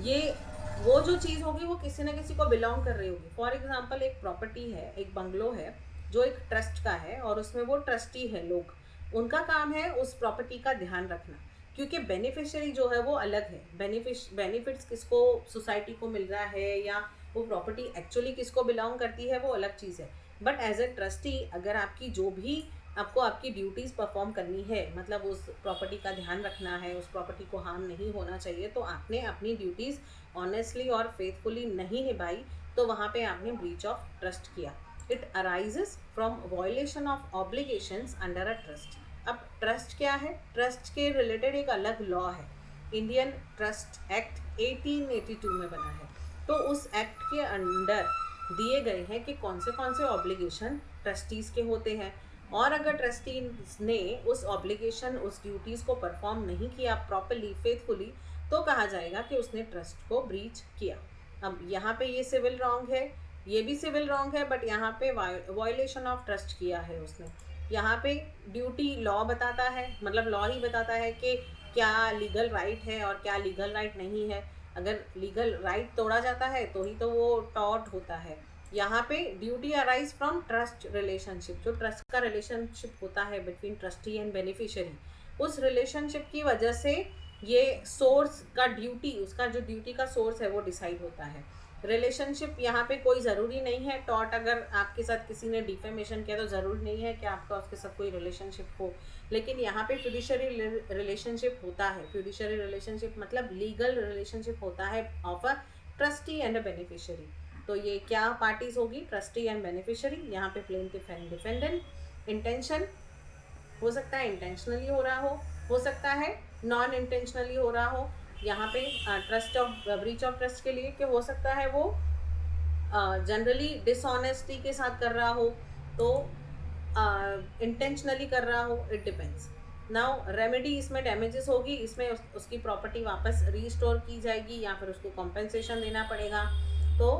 ये वो जो चीज़ होगी वो किसी न किसी को बिलोंग कर रही होगी। फॉर एग्जांपल एक प्रॉपर्टी है, एक बंगलो है जो एक ट्रस्ट का है और उसमें वो ट्रस्टी है, लोग, उनका काम है उस प्रॉपर्टी का ध्यान रखना, क्योंकि बेनिफिशियरी जो है वो अलग है। बेनिफिट्स किसको सोसाइटी को मिल रहा है या वो प्रॉपर्टी एक्चुअली किसको बिलोंग करती है वो अलग चीज़ है। बट एज ए ट्रस्टी अगर आपकी जो भी आपको आपकी ड्यूटीज़ परफॉर्म करनी है, मतलब उस प्रॉपर्टी का ध्यान रखना है, उस प्रॉपर्टी को हार्म नहीं होना चाहिए, तो आपने अपनी ड्यूटीज़ ऑनेस्टली और फेथफुली नहीं निभाई, तो वहाँ पे आपने ब्रीच ऑफ ट्रस्ट किया। It arises from violation of obligations under a trust. अब ट्रस्ट क्या है, ट्रस्ट के रिलेटेड एक अलग लॉ है, इंडियन ट्रस्ट एक्ट 1882 में बना है। तो उस एक्ट के अंडर दिए गए हैं कि कौन से ऑब्लिगेशन ट्रस्टीज़ के होते हैं, और अगर ट्रस्टीज ने उस ऑब्लिगेशन, उस ड्यूटीज़ को परफॉर्म नहीं किया प्रॉपरली, फेथफुली, तो कहा जाएगा कि उसने ट्रस्ट को ब्रीच किया। अब यहाँ पे ये सिविल रॉन्ग है, ये भी सिविल रॉन्ग है, बट यहाँ पे वायलेशन ऑफ ट्रस्ट किया है उसने। यहाँ पे ड्यूटी लॉ बताता है, मतलब लॉ ही बताता है कि क्या लीगल राइट है और क्या लीगल राइट नहीं है। अगर लीगल राइट तोड़ा जाता है तो ही तो वो टॉर्ट होता है। यहाँ पे duty arise from trust relationship, जो ट्रस्ट का रिलेशनशिप होता है बिटवीन ट्रस्टी एंड बेनिफिशियरी, उस रिलेशनशिप की वजह से ये सोर्स का ड्यूटी, उसका जो ड्यूटी का सोर्स है वो डिसाइड होता है। रिलेशनशिप यहाँ पे कोई ज़रूरी नहीं है टॉट, अगर आपके साथ किसी ने डिफेमेशन किया तो ज़रूर नहीं है कि आपका उसके साथ कोई रिलेशनशिप हो, लेकिन यहाँ पे फिड्यूशियरी रिलेशनशिप होता है। फिड्यूशियरी रिलेशनशिप मतलब लीगल रिलेशनशिप होता है of a trustee and a beneficiary. तो ये क्या पार्टीज होगी, ट्रस्टी एंड बेनिफिशियरी। यहाँ पे प्लेंटिफ एंड डिफेंडेंट। इंटेंशन हो सकता है इंटेंशनली हो सकता है नॉन इंटेंशनली हो रहा हो। यहाँ पे trust of breach of trust के लिए कि हो सकता है वो जनरली डिसऑनेस्टी के साथ कर रहा हो, तो इंटेंशनली कर रहा हो, इट डिपेंड्स। नाउ रेमेडी इसमें डैमेजेस होगी, इसमें उसकी प्रॉपर्टी वापस रीस्टोर की जाएगी या फिर उसको कॉम्पेंसेशन देना पड़ेगा। तो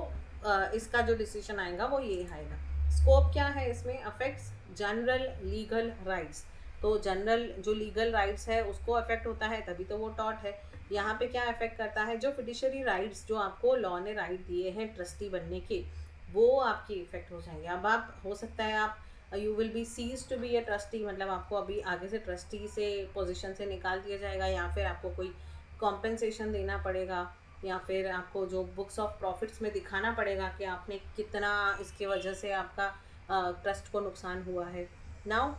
इसका जो डिसीजन आएगा वो ये आएगा। स्कोप क्या है इसमें, अफेक्ट्स जनरल लीगल राइट्स। तो जनरल जो लीगल राइट्स है उसको अफेक्ट होता है, तभी तो वो टॉट है। यहाँ पे क्या अफेक्ट करता है, जो फिड्यूशियरी राइट्स जो आपको लॉ ने राइट दिए हैं ट्रस्टी बनने के, वो आपकी इफेक्ट हो जाएंगे। अब आप हो सकता है आप you will be cease to be a trustee, मतलब आपको अभी आगे से ट्रस्टी से पोजीशन से निकाल दिया जाएगा, या फिर आपको कोई कॉम्पेंसेशन देना पड़ेगा, या फिर आपको जो बुक्स ऑफ प्रॉफिट्स में दिखाना पड़ेगा कि आपने कितना इसके वजह से आपका ट्रस्ट को नुकसान हुआ है। नाउ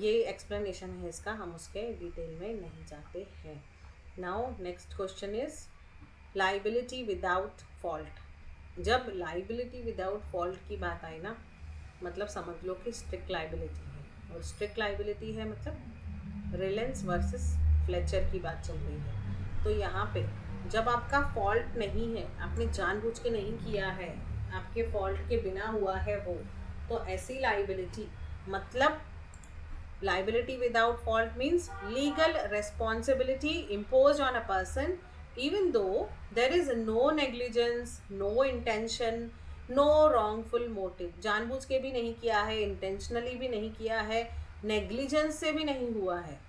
ये एक्सप्लेनेशन है इसका, हम उसके डिटेल में नहीं जाते हैं। Now next question is liability without fault. जब लाइबिलिटी विदाउट फॉल्ट की बात आए ना, मतलब समझ लो कि स्ट्रिक्ट लाइबिलिटी है, और स्ट्रिक्ट लाइबिलिटी है मतलब रिलायंस वर्सेस फ्लेचर की बात चल रही है। तो यहाँ पे जब आपका फॉल्ट नहीं है, आपने जानबूझ के नहीं किया है, आपके फॉल्ट के बिना हुआ है वो, तो ऐसी लाइबिलिटी मतलब liability without fault means legal responsibility imposed on a person even though there is no negligence, no intention, no wrongful motive। जानबूझ के भी नहीं किया है, इंटेंशनली भी नहीं किया है, नेग्लिजेंस से भी नहीं हुआ है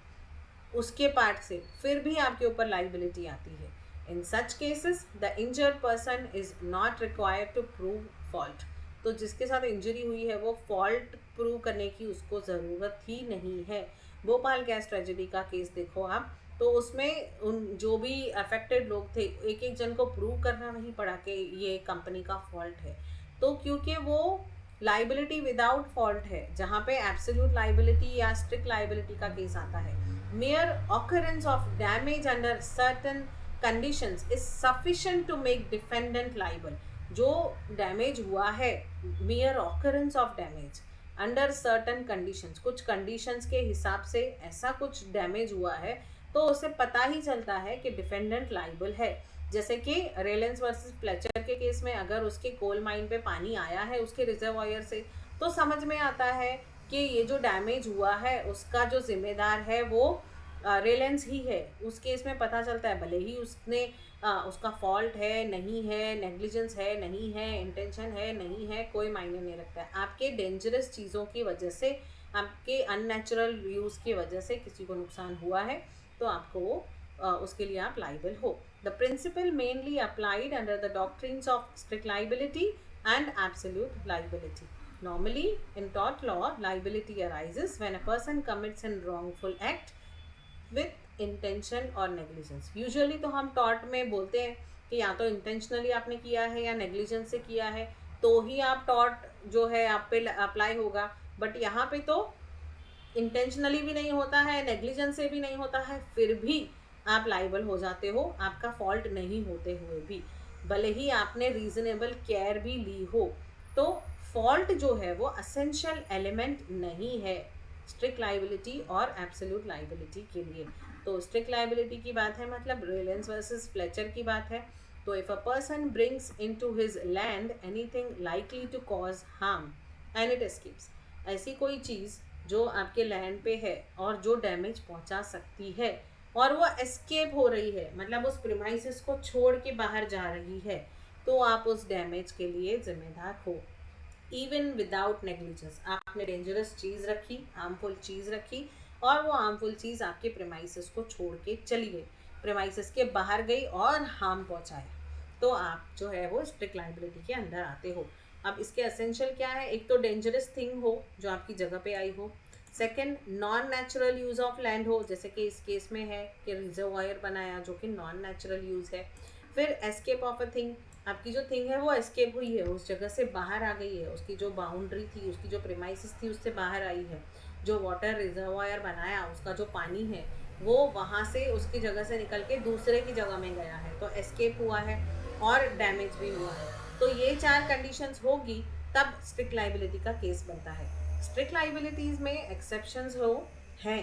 उसके पार्ट से, फिर भी आपके ऊपर लाइबिलिटी आती है। In such cases the injured person is not required to prove fault. तो जिसके साथ इंजरी हुई है वो फॉल्ट प्रूव करने की उसको ज़रूरत ही नहीं है। भोपाल गैस ट्रेजेडी का केस देखो आप, तो उसमें उन जो भी अफेक्टेड लोग थे, एक एक जन को प्रूव करना नहीं पड़ा कि ये कंपनी का फॉल्ट है। तो क्योंकि वो लाइबिलिटी विदाउट फॉल्ट है, जहाँ पे एब्सोल्यूट लाइबिलिटी या स्ट्रिक्ट लाइबिलिटी का केस आता है, mere occurrence of damage under certain conditions is sufficient to make defendant liable। जो डैमेज हुआ है, mere occurrence of damage under certain conditions, कुछ conditions के हिसाब से ऐसा कुछ डैमेज हुआ है तो उसे पता ही चलता है कि डिफेंडेंट लाइबल है। जैसे कि रिलायंस वर्सेस फ्लेचर के केस में अगर उसके कोल माइन पे पानी आया है उसके रिजर्वायर से, तो समझ में आता है कि ये जो डैमेज हुआ है उसका जो जिम्मेदार है वो रिलायंस ही है। उस केस में पता चलता है, भले ही उसने उसका फॉल्ट है नहीं है, नेग्लिजेंस है नहीं है, इंटेंशन है नहीं है, कोई मायने नहीं रखता है। आपके डेंजरस चीज़ों की वजह से, आपके अननेचुरल यूज़ की वजह से किसी को नुकसान हुआ है तो आपको वो उसके लिए आप लाइबल हो। The principle mainly applied under the doctrines of strict liability and absolute liability. Normally, in tort law, liability arises when a person commits an wrongful act with intention or negligence। Usually तो हम tort में बोलते हैं कि या तो intentionally आपने किया है या negligence से किया है तो ही आप tort जो है आप पे अप्लाई होगा। बट यहाँ पे तो इंटेंशनली भी नहीं होता है, नेग्लिजेंस से भी नहीं होता है, फिर भी आप लाइबल हो जाते हो, आपका फॉल्ट नहीं होते हुए भी, भले ही आपने रीजनेबल केयर भी ली हो। तो फॉल्ट जो है वो असेंशियल एलिमेंट नहीं है स्ट्रिक्ट लाइबिलिटी और एब्सोल्यूट लाइबिलिटी के लिए। तो स्ट्रिक्ट लाइबिलिटी की बात है मतलब रिलायंस वर्सेस फ्लेचर की बात है। तो if a person brings into his land anything likely to cause harm and it escapes, ऐसी कोई चीज़ जो आपके लैंड पे है और जो डैमेज पहुंचा सकती है और वो एस्केप हो रही है, मतलब उस प्रीमाइसेस को छोड़ के बाहर जा रही है, तो आप उस डैमेज के लिए जिम्मेदार हो। Even without negligence. आपने डेंजरस चीज़ रखी, हार्मफुल चीज़ रखी, और वो हार्मफुल चीज़ आपके प्रेमाइसिस को छोड़ के चली गई, प्रेमाइसिस के बाहर गई और हार्म पहुंचाया, तो आप जो है वो स्ट्रिक्ट लाइबिलिटी के अंदर आते हो। अब इसके एसेंशियल क्या है? एक तो डेंजरस थिंग हो जो आपकी जगह पे आई हो, second non natural use of land हो, जैसे कि इस केस में है कि रिजर्वायर बनाया जो कि नॉन नेचुरल यूज़ है। फिर एस्केप ऑफ अ थिंग, आपकी जो थिंग है वो एस्केप हुई है, उस जगह से बाहर आ गई है, उसकी जो बाउंड्री थी, उसकी जो प्रेमाइसिस थी उससे बाहर आई है। जो वाटर रिजर्वायर बनाया उसका जो पानी है वो वहाँ से उसकी जगह से निकल के दूसरे की जगह में गया है, तो एस्केप हुआ है और डैमेज भी हुआ है। तो ये 4 कंडीशंस होगी तब स्ट्रिक्ट लाइबिलिटी का केस बनता है। स्ट्रिक्ट लाइबिलिटीज़ में एक्सेप्शंस हो हैं,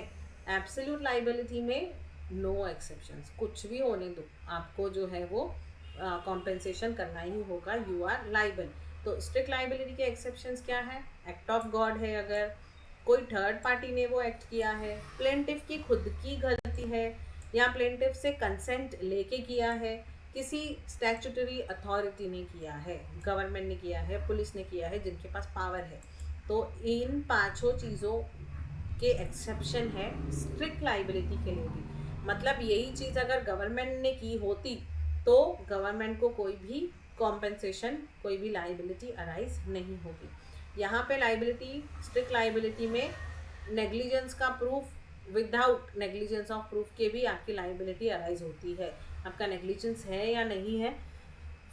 एब्सोल्यूट लाइबिलिटी में नो एक्सेप्शंस, कुछ भी होने दो, आपको जो है वो कॉम्पेंसेशन करना ही होगा, यू आर लाइबल। तो स्ट्रिक्ट लाइबिलिटी के एक्सेप्शंस क्या है? एक्ट ऑफ गॉड है, अगर कोई थर्ड पार्टी ने वो एक्ट किया है, प्लेंटिफ की खुद की गलती है, या प्लेंटिफ से कंसेंट लेके किया है, किसी स्टैट्यूटरी अथॉरिटी ने किया है, गवर्नमेंट ने किया है, पुलिस ने किया है, जिनके पास पावर है, तो इन पांचों चीज़ों के एक्सेप्शन है स्ट्रिक्ट लाइबिलिटी के लिए भी। मतलब यही चीज़ अगर गवर्नमेंट ने की होती तो गवर्नमेंट को कोई भी कॉम्पेंसेशन, कोई भी लाइबिलिटी अराइज नहीं होगी। यहाँ पे लाइबिलिटी, स्ट्रिक्ट लाइबिलिटी में नेग्लिजेंस का proof, without negligence of proof के भी आपकी लाइबिलिटी अराइज होती है। आपका नेग्लिजेंस है या नहीं है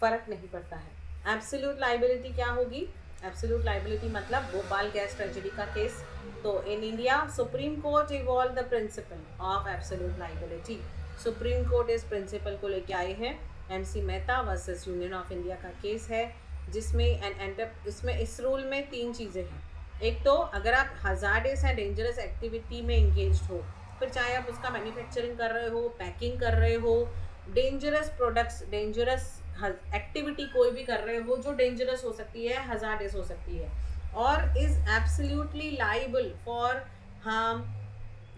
फर्क नहीं पड़ता है। एब्सोल्यूट लाइबिलिटी क्या होगी? एब्सोल्यूट लाइबिलिटी मतलब भोपाल गैस ट्रेजेडी का केस। तो in India supreme court evolve the principle of absolute liability. Supreme court इस प्रिंसिपल को लेके आए हैं। MC Mehta versus union of India का केस है, जिसमें इसमें इस रूल में 3 चीज़ें हैं। एक तो अगर आप हजार्डस या डेंजरस एक्टिविटी में इंगेज हो, फिर चाहे आप उसका मैन्युफैक्चरिंग कर रहे हो, पैकिंग कर रहे हो, डेंजरस प्रोडक्ट्स, डेंजरस एक्टिविटी कोई भी कर रहे हो जो डेंजरस हो सकती है, हजार्डस हो सकती है, और is absolutely liable for harm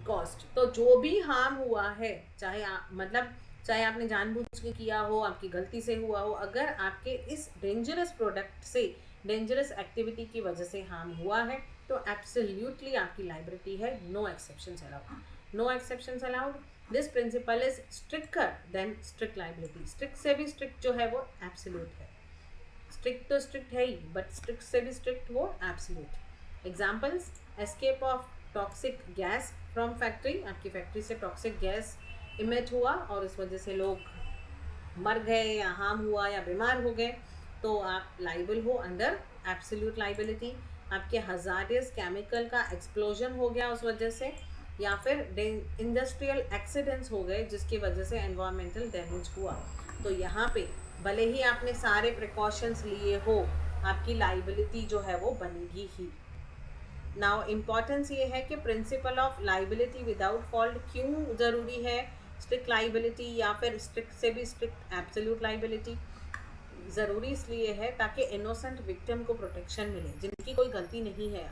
cost. तो जो भी हार्म हुआ है, चाहे मतलब चाहे आपने जानबूझ के किया हो, आपकी गलती से हुआ हो, अगर आपके इस डेंजरस प्रोडक्ट से, डेंजरस एक्टिविटी की वजह से हार्म हुआ है, तो एब्सोल्युटली आपकी लाइबिलिटी है, no exceptions allowed, no exceptions allowed. This principle is stricter than strict liability. Strict से भी स्ट्रिक्ट जो है वो एब्सोल्यूट है। स्ट्रिक्ट तो स्ट्रिक्ट है ही, बट स्ट्रिक्ट से भी स्ट्रिक्ट वो absolute. Examples: escape of toxic gas from factory, आपकी फैक्ट्री से टॉक्सिक गैस इमिट हुआ और इस वजह से लोग मर गए या हार्म हुआ या बीमार हो गए, तो आप लाइबल हो अंडर एब्सोल्यूट लाइबिलिटी। आपके हजार्डस केमिकल का एक्सप्लोजन हो गया उस वजह से, या फिर इंडस्ट्रियल एक्सीडेंट्स हो गए जिसकी वजह से एनवायरमेंटल डैमेज हुआ, तो यहाँ पे भले ही आपने सारे प्रिकॉशंस लिए हो, आपकी लाइबिलिटी जो है वो बनेगी ही। नाउ इम्पॉर्टेंस ये है कि principle of liability without fault क्यों ज़रूरी है, स्ट्रिक्ट लाइबिलिटी या फिर स्ट्रिक्ट से भी स्ट्रिक्ट एब्सोल्यूट लाइबिलिटी ज़रूरी इसलिए है ताकि इनोसेंट विक्टिम को प्रोटेक्शन मिले, जिनकी कोई गलती नहीं है,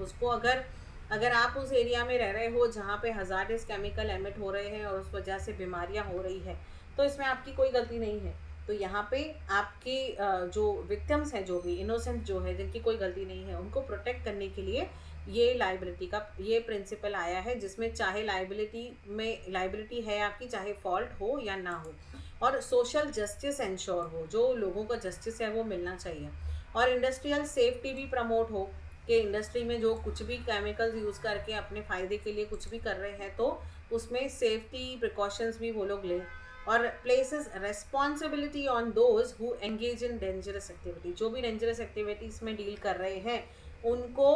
उसको अगर आप उस एरिया में रह रहे हो जहाँ पे हजार्डस केमिकल एमिट हो रहे हैं और उस वजह से बीमारियाँ हो रही है, तो इसमें आपकी कोई गलती नहीं है, तो यहाँ पे आपकी जो विक्टिम्स हैं, जो भी इनोसेंट जो है, जिनकी कोई गलती नहीं है, उनको प्रोटेक्ट करने के लिए ये लाइबिलिटी का ये प्रिंसिपल आया है, जिसमें चाहे लाइबिलिटी है आपकी, चाहे फॉल्ट हो या ना हो, और सोशल जस्टिस इंश्योर हो, जो लोगों को जस्टिस है वो मिलना चाहिए, और इंडस्ट्रियल सेफ्टी भी प्रमोट हो कि इंडस्ट्री में जो कुछ भी केमिकल्स यूज़ करके अपने फ़ायदे के लिए कुछ भी कर रहे हैं, तो उसमें सेफ्टी प्रिकॉशंस भी वो लोग लें, और places responsibility on those who engage in dangerous activity, जो भी डेंजरस एक्टिविटीज़ में डील कर रहे हैं उनको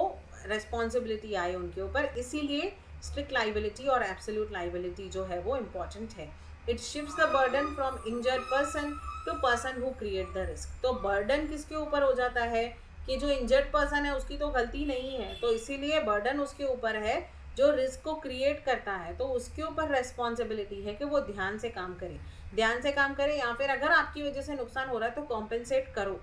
रेस्पॉन्सिबिलिटी आए उनके ऊपर, इसीलिए स्ट्रिक्ट लाइबिलिटी और एब्सोल्यूट लाइबिलिटी जो है वो इम्पॉर्टेंट है। It shifts the burden from injured person to person who create the risk. तो बर्डन किसके ऊपर हो जाता है कि जो इंजर्ड पर्सन है उसकी तो गलती नहीं है, तो इसीलिए बर्डन उसके ऊपर है जो रिस्क को क्रिएट करता है, तो उसके ऊपर रेस्पॉन्सिबिलिटी है कि वो ध्यान से काम करे, या फिर अगर आपकी वजह से नुकसान हो रहा है तो कॉम्पेंसेट करो।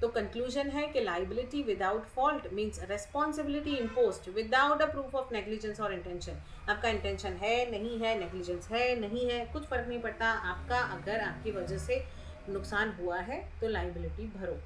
तो कंक्लूजन है कि liability without fault means responsibility imposed without a proof of negligence और इंटेंशन। आपका इंटेंशन है नहीं है, नेग्लिजेंस है नहीं है, कुछ फर्क नहीं पड़ता, आपका अगर आपकी वजह से नुकसान हुआ है तो लाइबिलिटी भरो,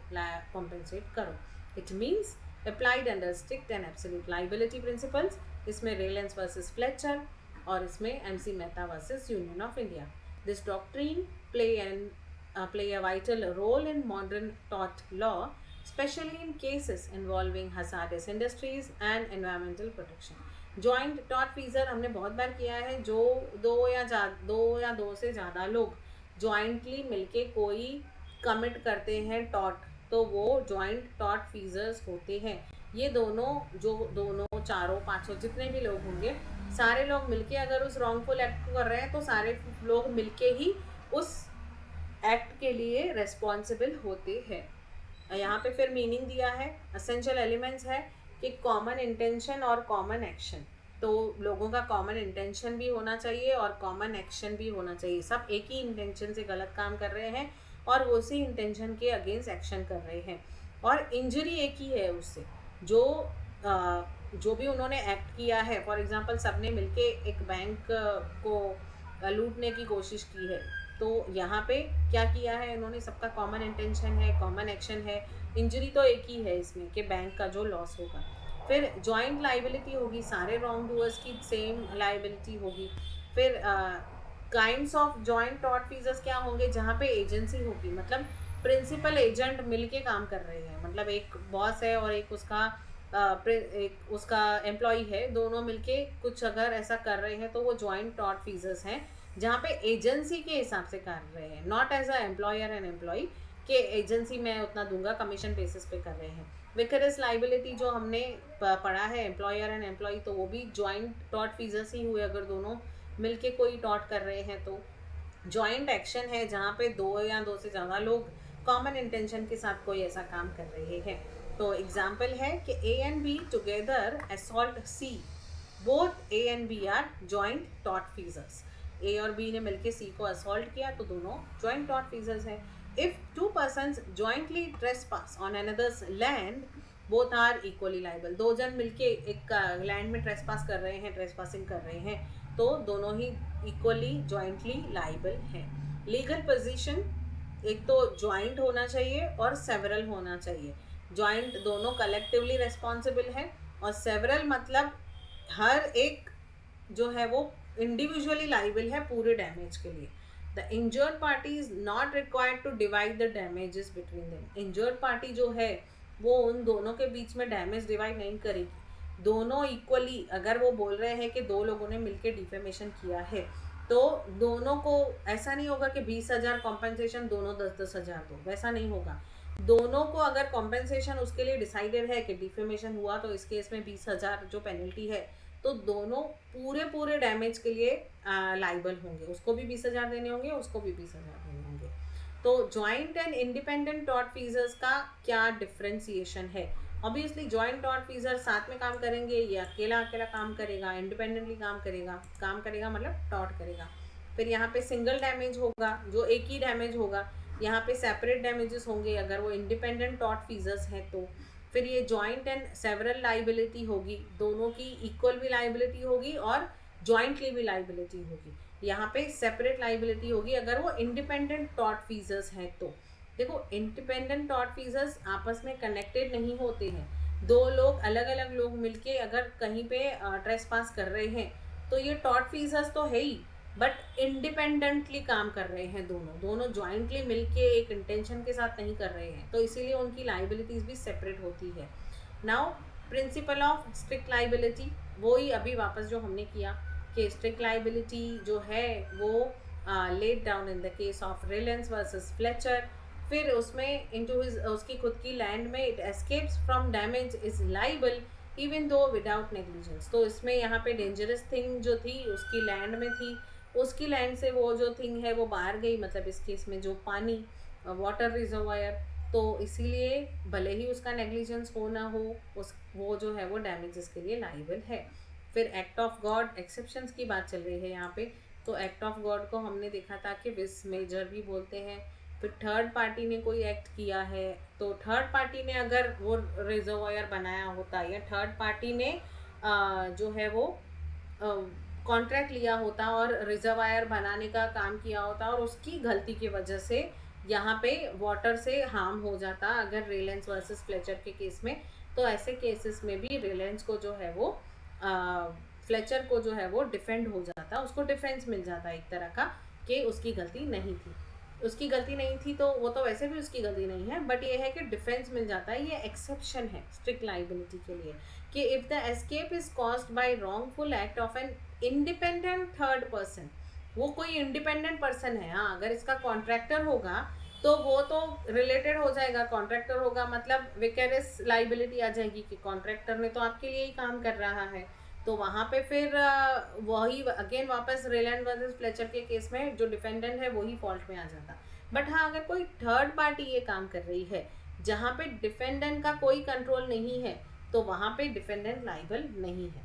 कॉम्पेंसेट करो। It means applied under strict and absolute liability principles. इसमें रेलेंस वर्सेस फ्लेचर और इसमें MC Mehta versus union of India. This doctrine play a vital role in modern tort law, especially in cases involving hazardous industries and environmental protection. Joint tort feasor हमने बहुत बार किया है, जो दो से ज़्यादा लोग जॉइंटली मिलके कोई कमिट करते हैं टॉर्ट, तो वो जॉइंट टॉर्ट फीजर्स होते हैं। ये दोनों चारों पाँचों जितने भी लोग होंगे, सारे लोग मिलके अगर उस रॉन्गफुल एक्ट को कर रहे हैं तो सारे लोग मिलके ही उस एक्ट के लिए रेस्पॉन्सिबल होते हैं। यहाँ पे फिर मीनिंग दिया है, असेंशियल एलिमेंट्स है कि कॉमन इंटेंशन और कॉमन एक्शन। तो लोगों का कॉमन इंटेंशन भी होना चाहिए और कॉमन एक्शन भी होना चाहिए। सब एक ही इंटेंशन से गलत काम कर रहे हैं और उसी इंटेंशन के अगेंस्ट एक्शन कर रहे हैं, और इंजरी एक ही है उससे। जो भी उन्होंने एक्ट किया है, फॉर एग्जांपल सबने मिलके एक बैंक को लूटने की कोशिश की है, तो यहाँ पे क्या किया है इन्होंने, सबका कॉमन इंटेंशन है, कॉमन एक्शन है, इंजरी तो एक ही है इसमें कि बैंक का जो लॉस होगा। फिर जॉइंट लाइबिलिटी होगी, सारे रॉन्ग डूअर्स की सेम लाइबिलिटी होगी। फिर काइंड्स ऑफ जॉइंट टॉर्ट फीजर्स क्या होंगे, जहाँ पे एजेंसी होगी, मतलब प्रिंसिपल एजेंट मिलके काम कर रहे हैं, मतलब एक बॉस है और एक उसका एम्प्लॉय है, दोनों मिलके कुछ अगर ऐसा कर रहे हैं तो वो जॉइंट टॉर्ट फीजर्स हैं, जहाँ पे एजेंसी के हिसाब से कर रहे हैं, not as a employer and employ के एजेंसी मैं उतना दूंगा, कमीशन बेसिस पे कर रहे हैं। विकरस लाइबिलिटी जो हमने पढ़ा है, एम्प्लॉयर एंड एम्प्लॉय, तो वो भी जॉइंट टॉर्ट फीजर्स ही हुए अगर दोनों मिलके कोई टॉर्ट कर रहे हैं। तो जॉइंट एक्शन है जहाँ पे दो से ज़्यादा लोग कॉमन इंटेंशन के साथ कोई ऐसा काम कर रहे हैं। तो एग्जाम्पल है कि A and B together assault C, बोथ A and B are joint tort feasors. A और B ने मिलके C को असॉल्ट किया तो दोनों जॉइंट टॉर्ट फीजर्स हैं। If two persons jointly trespass on another's land, both are equally liable. दो जन मिलके एक लैंड में ट्रेसपास कर रहे हैं, ट्रेसपासिंग कर रहे हैं, तो दोनों ही इक्वली जॉइंटली लाइबल हैं। लीगल पोजीशन एक तो जॉइंट होना चाहिए और सेवरल होना चाहिए। जॉइंट दोनों कलेक्टिवली रिस्पॉन्सिबल है, और सेवरल मतलब हर एक जो है वो इंडिविजुअली लाइबल है पूरे डैमेज के लिए। The injured party is not required to divide the damages between them. Injured party जो है वो उन दोनों के बीच में डैमेज डिवाइड नहीं करेगी, दोनों इक्वली। अगर वो बोल रहे हैं कि दो लोगों ने मिलकर डिफेमेशन किया है, तो दोनों को ऐसा नहीं होगा कि 20,000 कॉम्पेंसेशन दोनों 10,000 दो, वैसा नहीं होगा। दोनों को अगर कॉम्पेंसेशन उसके लिए डिसाइडेड है कि डिफेमेशन हुआ तो इस केस में 20,000 जो पेनल्टी है, तो दोनों पूरे डैमेज के लिए लाइबल होंगे, उसको भी 20,000 देने होंगे, उसको भी 20,000 देने होंगे। तो जॉइंट एंड इंडिपेंडेंट टॉर्ट फीजर्स का क्या डिफ्रेंसिएशन है? ऑब्वियसली जॉइंट टॉर्ट फीजर साथ में काम करेंगे, ये अकेला काम करेगा, इंडिपेंडेंटली काम करेगा मतलब टॉर्ट करेगा। फिर यहाँ पे सिंगल डैमेज होगा, जो एक ही डैमेज होगा। यहाँ पे सेपरेट डैमेजेस होंगे अगर वो इंडिपेंडेंट टॉर्ट फीजर्स हैं तो। फिर ये जॉइंट एंड सेवरल लाइबिलिटी होगी, दोनों की इक्वल भी लाइबिलिटी होगी और जॉइंटली भी लाइबिलिटी होगी। यहाँ पे सेपरेट लाइबिलिटी होगी अगर वो इंडिपेंडेंट टॉर्ट फीजर्स हैं तो। देखो, इंडिपेंडेंट टॉर्ट फीजर्स आपस में कनेक्टेड नहीं होते हैं, दो लोग अलग लोग मिलके अगर कहीं पे ट्रेसपास कर रहे हैं तो ये टॉर्ट फीजर्स तो है ही, बट इंडिपेंडेंटली काम कर रहे हैं, दोनों जॉइंटली मिलके एक इंटेंशन के साथ नहीं कर रहे हैं, तो इसीलिए उनकी लाइबिलिटीज भी सेपरेट होती है। Now principle of strict liability, वो ही अभी वापस जो हमने किया कि स्ट्रिक्ट लाइबिलिटी जो है वो laid down in the case of Reliance versus Fletcher. फिर उसमें उसकी खुद की लैंड में it escapes from damage is liable even though without negligence. तो इसमें यहाँ पे डेंजरस थिंग जो थी उसकी लैंड में थी, उसकी लैंड से वो जो थिंग है वो बाहर गई, मतलब इस केस में जो पानी, वाटर रिजर्वायर, तो इसीलिए भले ही उसका नेग्लिजेंस हो ना हो, वो जो है वो डैमेजेस के लिए लाइबल है। फिर एक्ट ऑफ गॉड एक्सेप्शंस की बात चल रही है यहाँ पे, तो एक्ट ऑफ गॉड को हमने देखा था कि विस मेजर भी बोलते हैं। फिर थर्ड पार्टी ने कोई एक्ट किया है, तो थर्ड पार्टी ने अगर वो रिजर्वायर बनाया होता या थर्ड पार्टी ने जो है वो कॉन्ट्रैक्ट लिया होता और रिजर्वायर बनाने का काम किया होता और उसकी गलती की वजह से यहाँ पे वाटर से हार्म हो जाता अगर रेलेंस वर्सेस फ्लेचर के केस में, तो ऐसे केसेस में भी रेलेंस को जो है वो फ्लेचर को जो है वो डिफेंड हो जाता, उसको डिफेंस मिल जाता एक तरह का कि उसकी गलती नहीं थी। उसकी गलती नहीं थी तो वो तो वैसे भी उसकी गलती नहीं है, बट ये है कि डिफेंस मिल जाता है। ये एक्सेप्शन है स्ट्रिक्ट लाइबिलिटी के लिए कि if the escape is caused by wrongful act of an independent third person, वो कोई इंडिपेंडेंट पर्सन है। हाँ, अगर इसका कॉन्ट्रैक्टर होगा तो वो तो रिलेटेड हो जाएगा, कॉन्ट्रैक्टर होगा मतलब विकेरियस लाइबिलिटी आ जाएगी कि कॉन्ट्रैक्टर ने तो आपके लिए ही काम कर रहा है, तो वहाँ पे फिर वही अगेन वापस रेलैंड वर्सेस फ्लेचर के केस में जो डिफेंडेंट है वही फॉल्ट में आ जाता। बट हाँ, अगर कोई थर्ड पार्टी ये काम कर रही है जहाँ पे डिफेंडेंट का कोई कंट्रोल नहीं है, तो वहाँ पे डिफेंडेंट लाइबल नहीं है।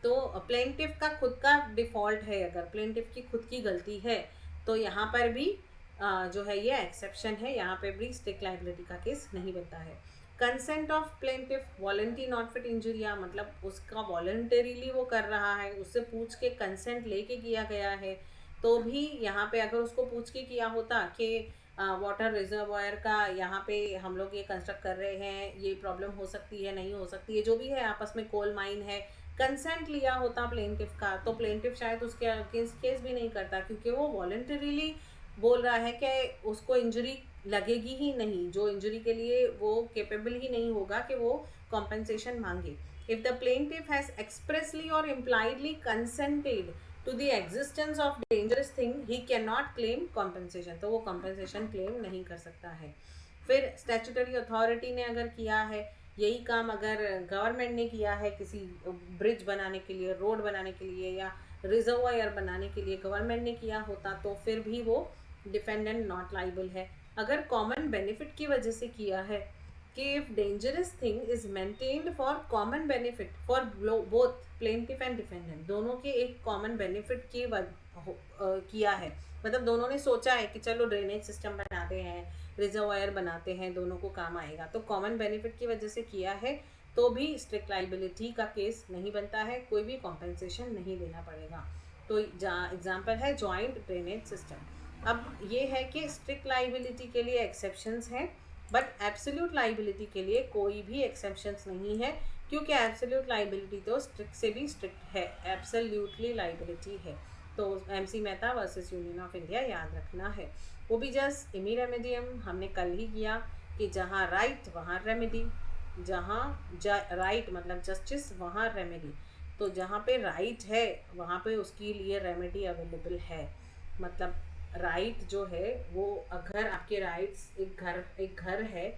तो प्लेंटिफ का खुद का डिफॉल्ट है, अगर प्लेंटिफ की खुद की गलती है तो यहाँ पर भी जो है ये एक्सेप्शन है, यहाँ पे भी स्ट्रिक्ट लाइबिलिटी का केस नहीं बनता है। Consent of plaintiff voluntary not fit injury, मतलब उसका वॉलंटरीली वो कर रहा है, उससे पूछ के कंसेंट लेके किया गया है, तो भी यहाँ पे अगर उसको पूछ के किया होता कि वाटर रिजर्वायर का यहाँ पे हम लोग ये कंस्ट्रक्ट कर रहे हैं, ये प्रॉब्लम हो सकती है नहीं हो सकती है, जो भी है आपस में कोल माइन है, कंसेंट लिया होता प्लेंटिफ का, तो प्लेंटिफ शायद उसके अगेंस्ट केस भी नहीं करता क्योंकि वो वॉलंटरीली बोल रहा है कि उसको इंजरी लगेगी ही नहीं, जो इंजरी के लिए वो केपेबल ही नहीं होगा कि वो कॉम्पेंसेशन मांगे। If the plaintiff has expressly और impliedly consented to the existence of dangerous thing he can not claim compensation, तो वो कॉम्पेंसेशन क्लेम नहीं कर सकता है। फिर स्टैट्यूटरी अथॉरिटी ने अगर किया है यही काम, अगर गवर्नमेंट ने किया है किसी ब्रिज बनाने के लिए, रोड बनाने के लिए या रिजर्वायर बनाने के लिए गवर्नमेंट ने किया होता, तो फिर भी वो डिफेंडेंट नॉट लाइबल है। अगर कॉमन बेनिफिट की वजह से किया है कि if dangerous thing is maintained for common benefit for both plaintiff and defendant, दोनों के एक कॉमन बेनिफिट की किया है, मतलब दोनों ने सोचा है कि चलो ड्रेनेज सिस्टम बनाते हैं, रिजर्वायर बनाते हैं, दोनों को काम आएगा, तो कॉमन बेनिफिट की वजह से किया है तो भी स्ट्रिक्ट लाइबिलिटी का केस नहीं बनता है, कोई भी कॉम्पेंसेशन नहीं देना पड़ेगा। तो एग्जाम्पल है जॉइंट ड्रेनेज सिस्टम। अब ये है कि स्ट्रिक्ट लाइबिलिटी के लिए एक्सेप्शंस हैं, बट एब्सोल्यूट लाइबिलिटी के लिए कोई भी एक्सेप्शंस नहीं है, क्योंकि एब्सोल्यूट लाइबिलिटी तो स्ट्रिक्ट से भी स्ट्रिक्ट है, एब्सोल्यूटली लाइबिलिटी है। तो MC Mehta versus union of India याद रखना है। वो भी जस्ट इमी रेमेडियम हमने कल ही किया कि जहाँ राइट वहाँ रेमेडी, जहाँ राइट मतलब जस्टिस वहाँ रेमेडी, तो जहाँ पे राइट है वहाँ पे उसके लिए रेमेडी अवेलेबल है। मतलब राइट जो है वो, अगर आपके राइट्स एक घर है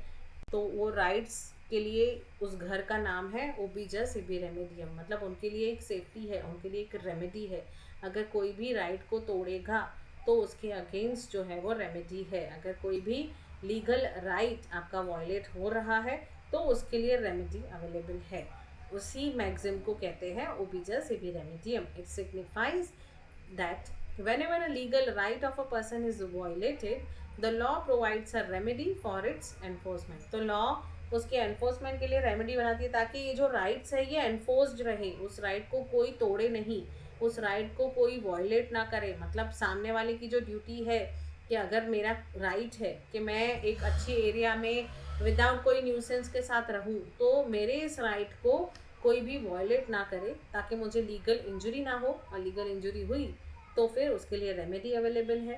तो वो राइट्स के लिए उस घर का नाम है ओबिजस इबी रेमेडियम, मतलब उनके लिए एक सेफ्टी है, उनके लिए एक रेमेडी है। अगर कोई भी राइट को तोड़ेगा तो उसके अगेंस्ट जो है वो रेमेडी है। अगर कोई भी लीगल राइट आपका वायलेट हो रहा है तो उसके लिए रेमेडी अवेलेबल है। उसी मैक्सिम को कहते हैं ओबिजस इबी Remedium. It signifies that whenever a legal right of a person is violated, the law provides a remedy for its enforcement। तो लॉ उसके एनफोर्समेंट के लिए रेमेडी बनाती है ताकि ये जो राइट्स है ये एनफोर्स्ड रहे, उस राइट को कोई तोड़े नहीं, उस राइट को कोई वायलेट ना करे। मतलब सामने वाले की जो ड्यूटी है कि अगर मेरा राइट है कि मैं एक अच्छी एरिया में विदाउट कोई न्यूसेंस के साथ रहूं, तो मेरे इस राइट को कोई भी वायलेट ना करे ताकि मुझे लीगल इंजरी ना हो, और लीगल इंजरी हुई तो फिर उसके लिए रेमेडी अवेलेबल है।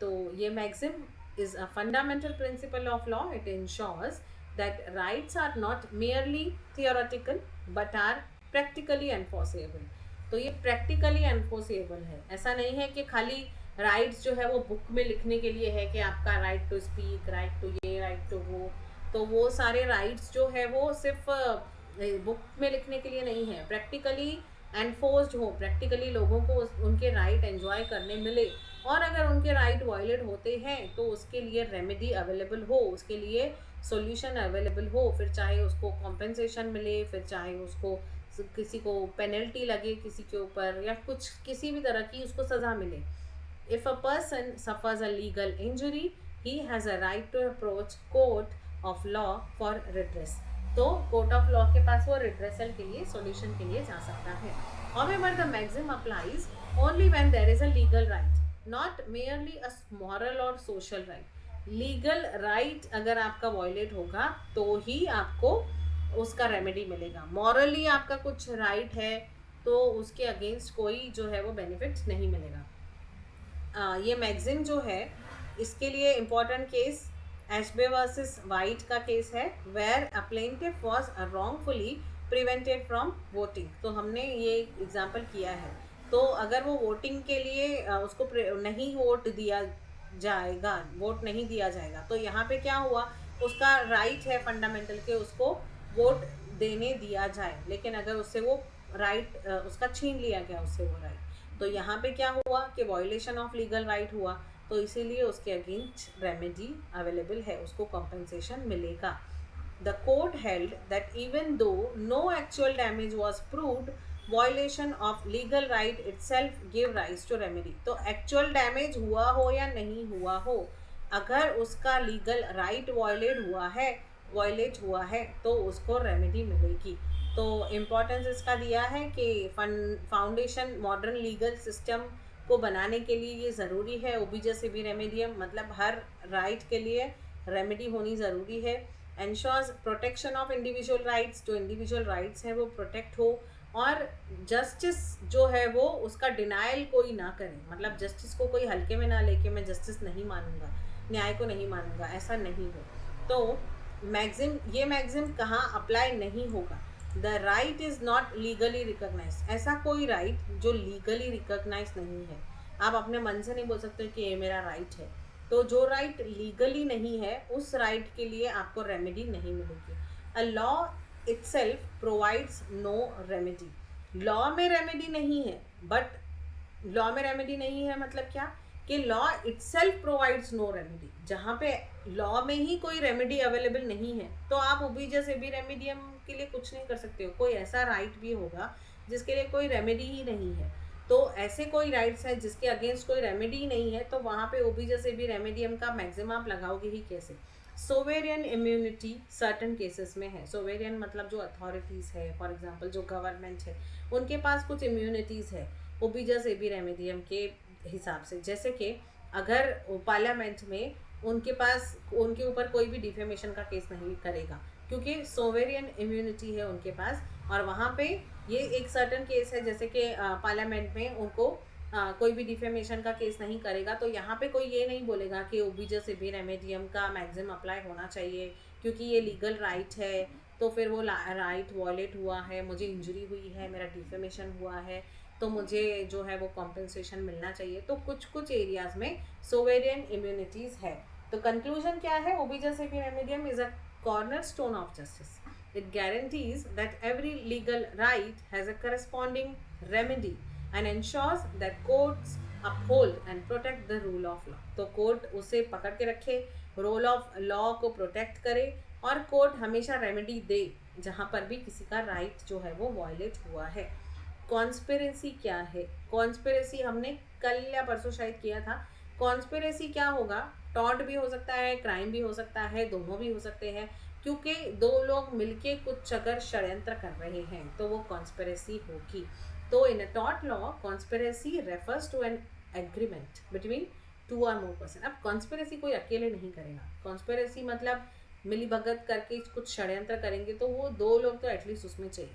तो ये maxim is a fundamental principle of law. It ensures that rights are not merely theoretical but are practically enforceable. तो ये प्रैक्टिकली एनफोर्सेबल है, ऐसा नहीं है कि खाली राइट्स जो है वो बुक में लिखने के लिए है कि आपका right to speak, right to ये, राइट टू वो, तो वो सारे राइट्स जो है वो सिर्फ बुक में लिखने के लिए नहीं है, प्रैक्टिकली एनफोर्स्ड हो, प्रैक्टिकली लोगों को उनके राइट एंजॉय करने मिले, और अगर उनके राइट वायलेट होते हैं तो उसके लिए रेमेडी अवेलेबल हो, उसके लिए सॉल्यूशन अवेलेबल हो, फिर चाहे उसको कॉम्पेंसेशन मिले, फिर चाहे उसको किसी को पेनल्टी लगे किसी के ऊपर, या कुछ किसी भी तरह की उसको सज़ा मिले। If a person suffers a legal injury he has a right to approach court of law for redress. तो कोर्ट ऑफ लॉ के पास वो रिड्रेसल के लिए, सॉल्यूशन के लिए जा सकता है। However, the maxim applies only when there is a legal right, not merely a moral or social right। Legal right अगर आपका वॉयलेट होगा तो ही आपको उसका रेमेडी मिलेगा. मॉरली आपका कुछ राइट है तो उसके अगेंस्ट कोई जो है वो बेनिफिट नहीं मिलेगा. ये मैगजिन जो है इसके लिए important case Ashby versus White का केस है, where a plaintiff was wrongfully prevented from voting. तो हमने ये एग्जांपल किया है. तो अगर वो वोटिंग के लिए उसको नहीं वोट नहीं दिया जाएगा, तो यहाँ पे क्या हुआ, उसका राइट है फंडामेंटल के उसको वोट देने दिया जाए, लेकिन अगर उससे वो राइट उसका छीन लिया गया उससे वो राइट, तो यहाँ पे क्या हुआ कि वॉयलेशन ऑफ लीगल राइट हुआ. तो इसीलिए उसके अगेंस्ट रेमेडी अवेलेबल है, उसको कॉम्पेंसेशन मिलेगा. The court held that even though no actual damage was proved, violation of legal right itself give rise to remedy. तो एक्चुअल डैमेज हुआ हो या नहीं हुआ हो, अगर उसका लीगल राइट वॉयलेट हुआ है तो उसको रेमेडी मिलेगी. तो इम्पोर्टेंस इसका दिया है कि फाउंडेशन मॉडर्न लीगल सिस्टम को बनाने के लिए ये ज़रूरी है. ओबिजस एबी रेमेडियम मतलब हर राइट के लिए रेमेडी होनी ज़रूरी है. Ensures protection of individual rights, जो इंडिविजुअल राइट्स हैं वो प्रोटेक्ट हो, और जस्टिस जो है वो उसका डिनायल कोई ना करे. मतलब जस्टिस को कोई हल्के में ना लेके मैं जस्टिस नहीं मानूंगा, न्याय को नहीं मानूंगा, ऐसा नहीं हो. तो ये मैगजिम कहाँ अप्लाई नहीं होगा, the right is not legally recognize. ऐसा कोई राइट जो लीगली रिकॉग्नाइज नहीं है, आप अपने मन से नहीं बोल सकते कि ये मेरा राइट है. तो जो राइट लीगली नहीं है उस राइट के लिए आपको रेमेडी नहीं मिलेगी. A law itself provides no remedy. Law में रेमेडी नहीं है, बट लॉ में रेमेडी नहीं है मतलब क्या कि law itself provides no remedy. जहाँ पे लॉ में ही कोई रेमेडी अवेलेबल नहीं है तो आप ओबिजस एबी रेमेडियम के लिए कुछ नहीं कर सकते हो. कोई ऐसा राइट भी होगा जिसके लिए कोई रेमेडी ही नहीं है. तो ऐसे कोई राइट्स हैं जिसके अगेंस्ट कोई रेमेडी ही नहीं है, तो वहाँ पे ओबिजस एबी रेमेडियम का मैक्सिमम आप लगाओगे ही कैसे. सोवेरियन इम्यूनिटी सर्टन केसेस में है. सोवेरियन मतलब जो अथॉरिटीज़ है, फॉर एग्जांपल जो गवर्नमेंट है, उनके पास कुछ इम्यूनिटीज़ है ओबिजस एबी रेमेडियम के हिसाब से. जैसे कि अगर पार्लियामेंट में उनके ऊपर कोई भी डिफेमेशन का केस नहीं करेगा, क्योंकि सोवेरियन इम्यूनिटी है उनके पास. और वहाँ पे ये एक सर्टन केस है, जैसे कि पार्लियामेंट में उनको कोई भी डिफेमेशन का केस नहीं करेगा, तो यहाँ पे कोई ये नहीं बोलेगा कि ओबिजस एबी रेमेडियम का मैक्सिमम अप्लाई होना चाहिए क्योंकि ये लीगल राइट है, तो फिर वो राइट वॉयलेट हुआ है, मुझे इंजरी हुई है, मेरा डिफेमेशन हुआ है, तो मुझे जो है वो कॉम्पेंसेशन मिलना चाहिए. तो कुछ कुछ एरियाज में सोवेरियन इम्यूनिटीज़ है. तो कंक्लूजन क्या है, ओबिजस एबी रेमेडियम is a cornerstone of justice. It guarantees that every legal right has a corresponding remedy and ensures that courts uphold and protect the rule of law. तो कोर्ट उसे पकड़ के रखे, रूल ऑफ लॉ को प्रोटेक्ट करे, और court हमेशा remedy दे जहाँ पर भी किसी का राइट जो है वो वायलेट हुआ है. कॉन्स्पिरेसी क्या है, कॉन्स्पिरेसी हमने कल या परसों शायद किया था. कॉन्स्पिरेसी क्या होगा, टॉन्ट भी हो सकता है, क्राइम भी हो सकता है, दोनों भी हो सकते हैं, क्योंकि दो लोग मिलके कुछ अगर षड्यंत्र कर रहे हैं तो वो कॉन्स्पिरेसी होगी. तो in a tort law conspiracy refers to an agreement between two और मोर पर्सन. अब कॉन्स्पिरेसी कोई अकेले नहीं करेगा. कॉन्स्पिरेसी मतलब मिली भगत करके कुछ षड्यंत्र करेंगे, तो वो दो लोग तो एटलीस्ट उसमें चाहिए.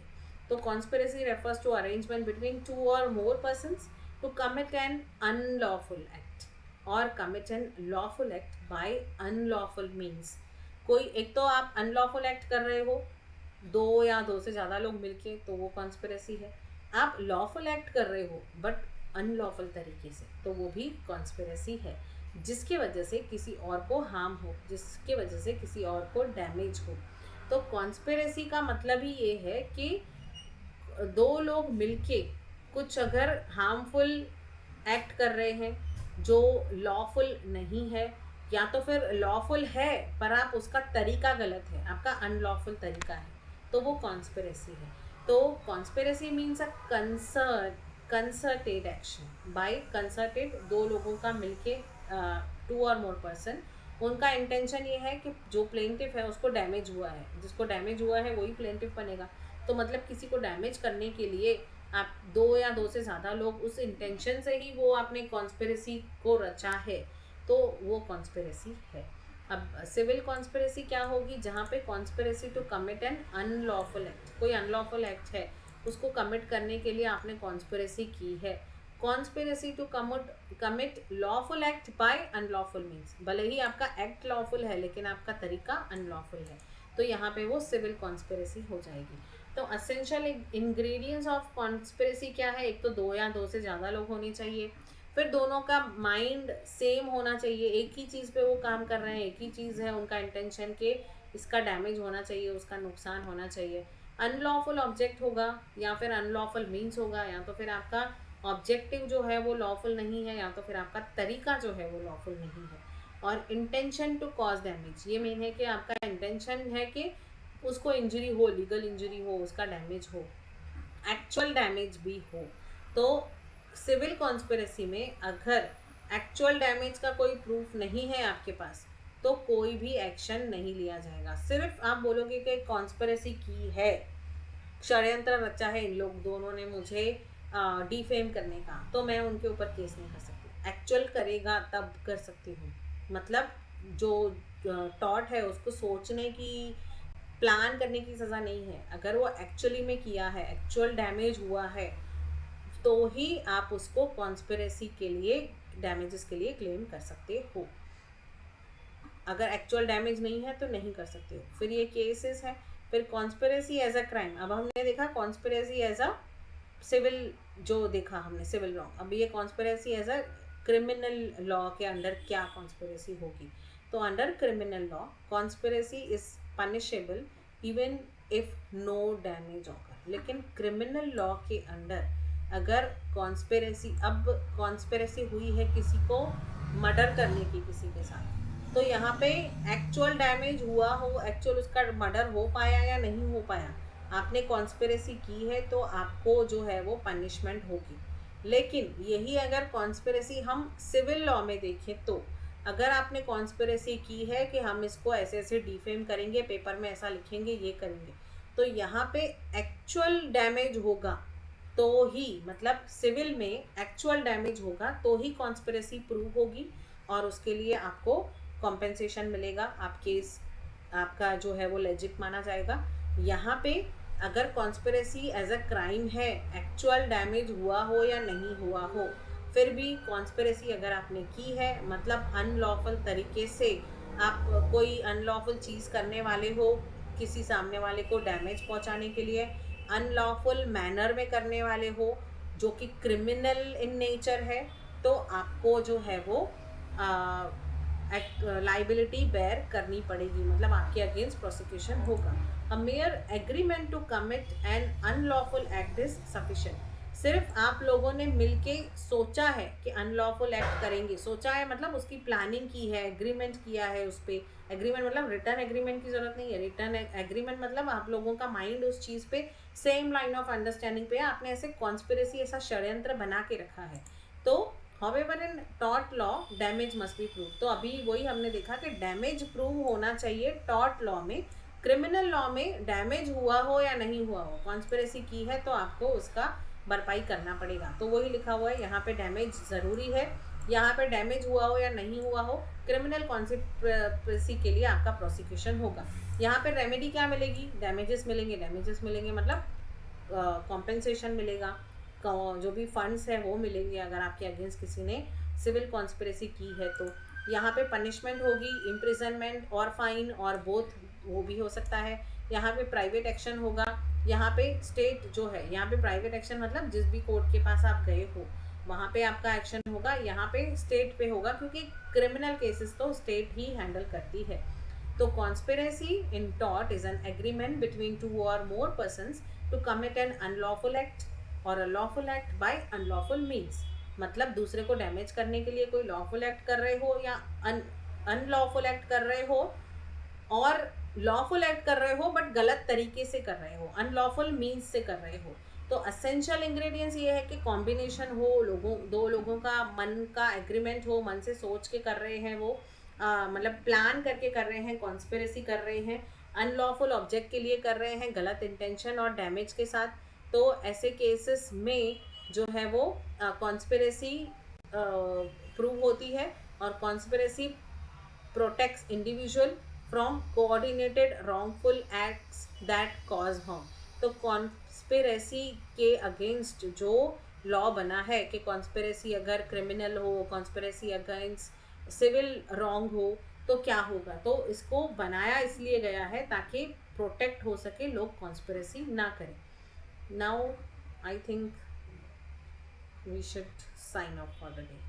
तो conspiracy refers to arrangement between two और more persons to commit an unlawful act और commit an lawful act by unlawful means. कोई एक तो आप अनलॉफुल एक्ट कर रहे हो, दो या दो से ज़्यादा लोग मिलके, तो वो कॉन्स्पिरेसी है. आप लॉफुल एक्ट कर रहे हो बट अनलॉफुल तरीके से, तो वो भी कॉन्स्पिरेसी है, जिसके वजह से किसी और को हार्म हो, जिसके वजह से किसी और को डैमेज हो. तो कॉन्स्पिरेसी का मतलब ही ये है कि दो लोग मिलके कुछ अगर हार्मफुल एक्ट कर रहे हैं जो लॉफुल नहीं है, या तो फिर लॉफुल है पर आप उसका तरीका गलत है, आपका अनलॉफुल तरीका है, तो वो कॉन्स्पिरेसी है. तो conspiracy means a concerted action by concerted, दो लोगों का मिलके, टू और मोर पर्सन, उनका इंटेंशन ये है कि जो प्लेंटिफ है उसको डैमेज हुआ है, जिसको डैमेज हुआ है वही प्लेंटिफ बनेगा. तो मतलब किसी को डैमेज करने के लिए आप दो या दो से ज़्यादा लोग उस इंटेंशन से ही वो आपने कॉन्स्पिरेसी को रचा है, तो वो कॉन्स्पिरेसी है. अब सिविल कॉन्स्पिरेसी क्या होगी, जहाँ पे conspiracy to commit an unlawful act, कोई अनलॉफुल एक्ट है उसको कमिट करने के लिए आपने कॉन्स्पिरेसी की है। Conspiracy to commit lawful act by unlawful means, भले ही आपका एक्ट लॉफुल है लेकिन आपका तरीका अनलॉफुल है, तो यहाँ पे वो सिविल कॉन्स्पिरेसी हो जाएगी। तो असेंशियल इंग्रेडिएंट्स ऑफ कॉन्स्पिरेसी क्या है, एक तो दो या दो से ज़्यादा लोग होने चाहिए, फिर दोनों का माइंड सेम होना चाहिए, एक ही चीज़ पे वो काम कर रहे हैं, एक ही चीज़ है उनका इंटेंशन के इसका डैमेज होना चाहिए, उसका नुकसान होना चाहिए। अनलॉफुल ऑब्जेक्ट होगा या फिर अनलॉफुल मीन्स होगा, या तो फिर आपका ऑब्जेक्टिव जो है वो लॉफुल नहीं है, या तो फिर आपका तरीका जो है वो लॉफुल नहीं है। और इंटेंशन टू कॉज डैमेज, ये मेन है कि आपका इंटेंशन है कि उसको इंजरी हो, लीगल इंजरी हो, उसका डैमेज हो, एक्चुअल डैमेज भी हो। तो सिविल कॉन्स्पिरेसी में अगर एक्चुअल डैमेज का कोई प्रूफ नहीं है आपके पास तो कोई भी एक्शन नहीं लिया जाएगा। सिर्फ आप बोलोगे कि कॉन्स्पिरेसी की है, षड्यंत्र रचा है इन लोग दोनों ने मुझे डिफेम करने का, तो मैं उनके ऊपर केस नहीं कर सकती। एक्चुअल करेगा तब कर सकती हूँ, मतलब जो टॉट है उसको सोचने की, प्लान करने की सज़ा नहीं है, अगर वो एक्चुअली में किया है, एक्चुअल डैमेज हुआ है, तो ही आप उसको कॉन्स्पिरेसी के लिए, डैमेजेस के लिए क्लेम कर सकते हो। अगर एक्चुअल डैमेज नहीं है तो नहीं कर सकते हो। फिर ये केसेस है। फिर कॉन्स्पिरेसी एज अ क्राइम, अब हमने देखा कॉन्स्पिरेसी एज अ सिविल, जो देखा हमने सिविल लॉ, अब ये conspiracy as a criminal law के अंदर क्या कॉन्स्पिरेसी होगी। तो under criminal law conspiracy is punishable even if no damage occur. लेकिन क्रिमिनल लॉ के अंदर अगर कॉन्स्पिरेसी, अब कॉन्स्पिरेसी हुई है किसी को मर्डर करने की किसी के साथ, तो यहाँ पे एक्चुअल डैमेज हुआ हो, एक्चुअल उसका मर्डर हो पाया या नहीं हो पाया, आपने कॉन्स्पिरेसी की है तो आपको जो है वो पनिशमेंट होगी। लेकिन यही अगर कॉन्स्पिरेसी हम सिविल लॉ में देखें तो अगर आपने कॉन्स्पिरेसी की है कि हम इसको ऐसे ऐसे डिफेम करेंगे, पेपर में ऐसा लिखेंगे, ये करेंगे, तो यहाँ पे एक्चुअल डैमेज होगा तो ही, मतलब सिविल में एक्चुअल डैमेज होगा तो ही कॉन्स्पिरेसी प्रूव होगी और उसके लिए आपको कॉम्पेंसेशन मिलेगा, आप केस आपका जो है वो लेजिट माना जाएगा। यहाँ पे अगर कॉन्स्पिरेसी एज अ क्राइम है, एक्चुअल डैमेज हुआ हो या नहीं हुआ हो, फिर भी कॉन्स्पिरेसी अगर आपने की है, मतलब अनलॉफुल तरीके से आप कोई अनलॉफुल चीज़ करने वाले हो, किसी सामने वाले को डैमेज पहुंचाने के लिए, अनलॉफुल मैनर में करने वाले हो, जो कि क्रिमिनल इन नेचर है, तो आपको जो है वो लाइबिलिटी बेयर करनी पड़ेगी, मतलब आपके अगेंस्ट प्रोसिक्यूशन होगा। A mere agreement to commit an unlawful act is sufficient. सिर्फ आप लोगों ने मिलके सोचा है कि अनलॉफुल एक्ट करेंगे, सोचा है मतलब उसकी प्लानिंग की है, एग्रीमेंट किया है उस पर। एग्रीमेंट मतलब रिटर्न एग्रीमेंट की ज़रूरत नहीं है, रिटर्न एग्रीमेंट मतलब आप लोगों का माइंड उस चीज़ पे सेम लाइन ऑफ अंडरस्टैंडिंग पे है, आपने ऐसे कॉन्स्पिरेसी, ऐसा षड्यंत्र बना के रखा है। तो however in tort law damage must be prove, तो अभी वही हमने देखा कि डैमेज प्रूव होना चाहिए टॉर्ट लॉ में। क्रिमिनल लॉ में डैमेज हुआ हो या नहीं हुआ हो, कॉन्स्पिरेसी की है तो आपको उसका भरपाई करना पड़ेगा, तो वही लिखा हुआ है यहाँ पे, डैमेज ज़रूरी है। यहाँ पे डैमेज हुआ हो या नहीं हुआ हो, क्रिमिनल कॉन्स्पिरेसी के लिए आपका प्रोसिक्यूशन होगा। यहाँ पे रेमेडी क्या मिलेगी, डैमेजेस मिलेंगे, डैमेजेस मिलेंगे मतलब कॉम्पेंसेशन मिलेगा, जो भी फंड्स है वो मिलेंगे अगर आपके अगेंस्ट किसी ने सिविल कॉन्स्पिरेसी की है तो। यहाँ पे पनिशमेंट होगी, इम्प्रिजनमेंट और फाइन और बोथ, वो भी हो सकता है। यहाँ पे प्राइवेट एक्शन होगा, यहाँ पे स्टेट जो है, यहाँ पे प्राइवेट एक्शन मतलब जिस भी कोर्ट के पास आप गए हो वहाँ पे आपका एक्शन होगा, यहाँ पे स्टेट पे होगा, क्योंकि क्रिमिनल केसेस तो स्टेट ही हैंडल करती है। तो conspiracy in tort is an agreement between two और more persons to commit an unlawful act और a lawful act by unlawful means, मतलब दूसरे को डैमेज करने के लिए कोई लॉफुल एक्ट कर रहे हो या अनलॉफुल एक्ट कर रहे हो, और लॉफुल एक्ट कर रहे हो बट गलत तरीके से कर रहे हो, अनलॉफुल मीन्स से कर रहे हो। तो असेंशियल इंग्रेडिएंट्स ये है कि कॉम्बिनेशन हो, दो लोगों का मन का एग्रीमेंट हो, मन से सोच के कर रहे हैं वो, मतलब प्लान करके कर रहे हैं, कॉन्स्पिरेसी कर रहे हैं, अनलॉफुल ऑब्जेक्ट के लिए कर रहे हैं, गलत इंटेंशन और डैमेज के साथ। तो ऐसे केसेस में जो है वो कॉन्स्पिरेसी प्रूव होती है, और conspiracy protects individual from coordinated wrongful acts that cause harm. तो कॉन्स्पिरेसी के अगेंस्ट जो लॉ बना है कि कॉन्स्पिरेसी अगर क्रिमिनल हो, कॉन्स्पिरेसी अगेंस्ट सिविल रॉन्ग हो तो क्या होगा, तो इसको बनाया इसलिए गया है ताकि प्रोटेक्ट हो सके, लोग कॉन्स्पिरेसी ना करें. Now I think we should sign off for the day.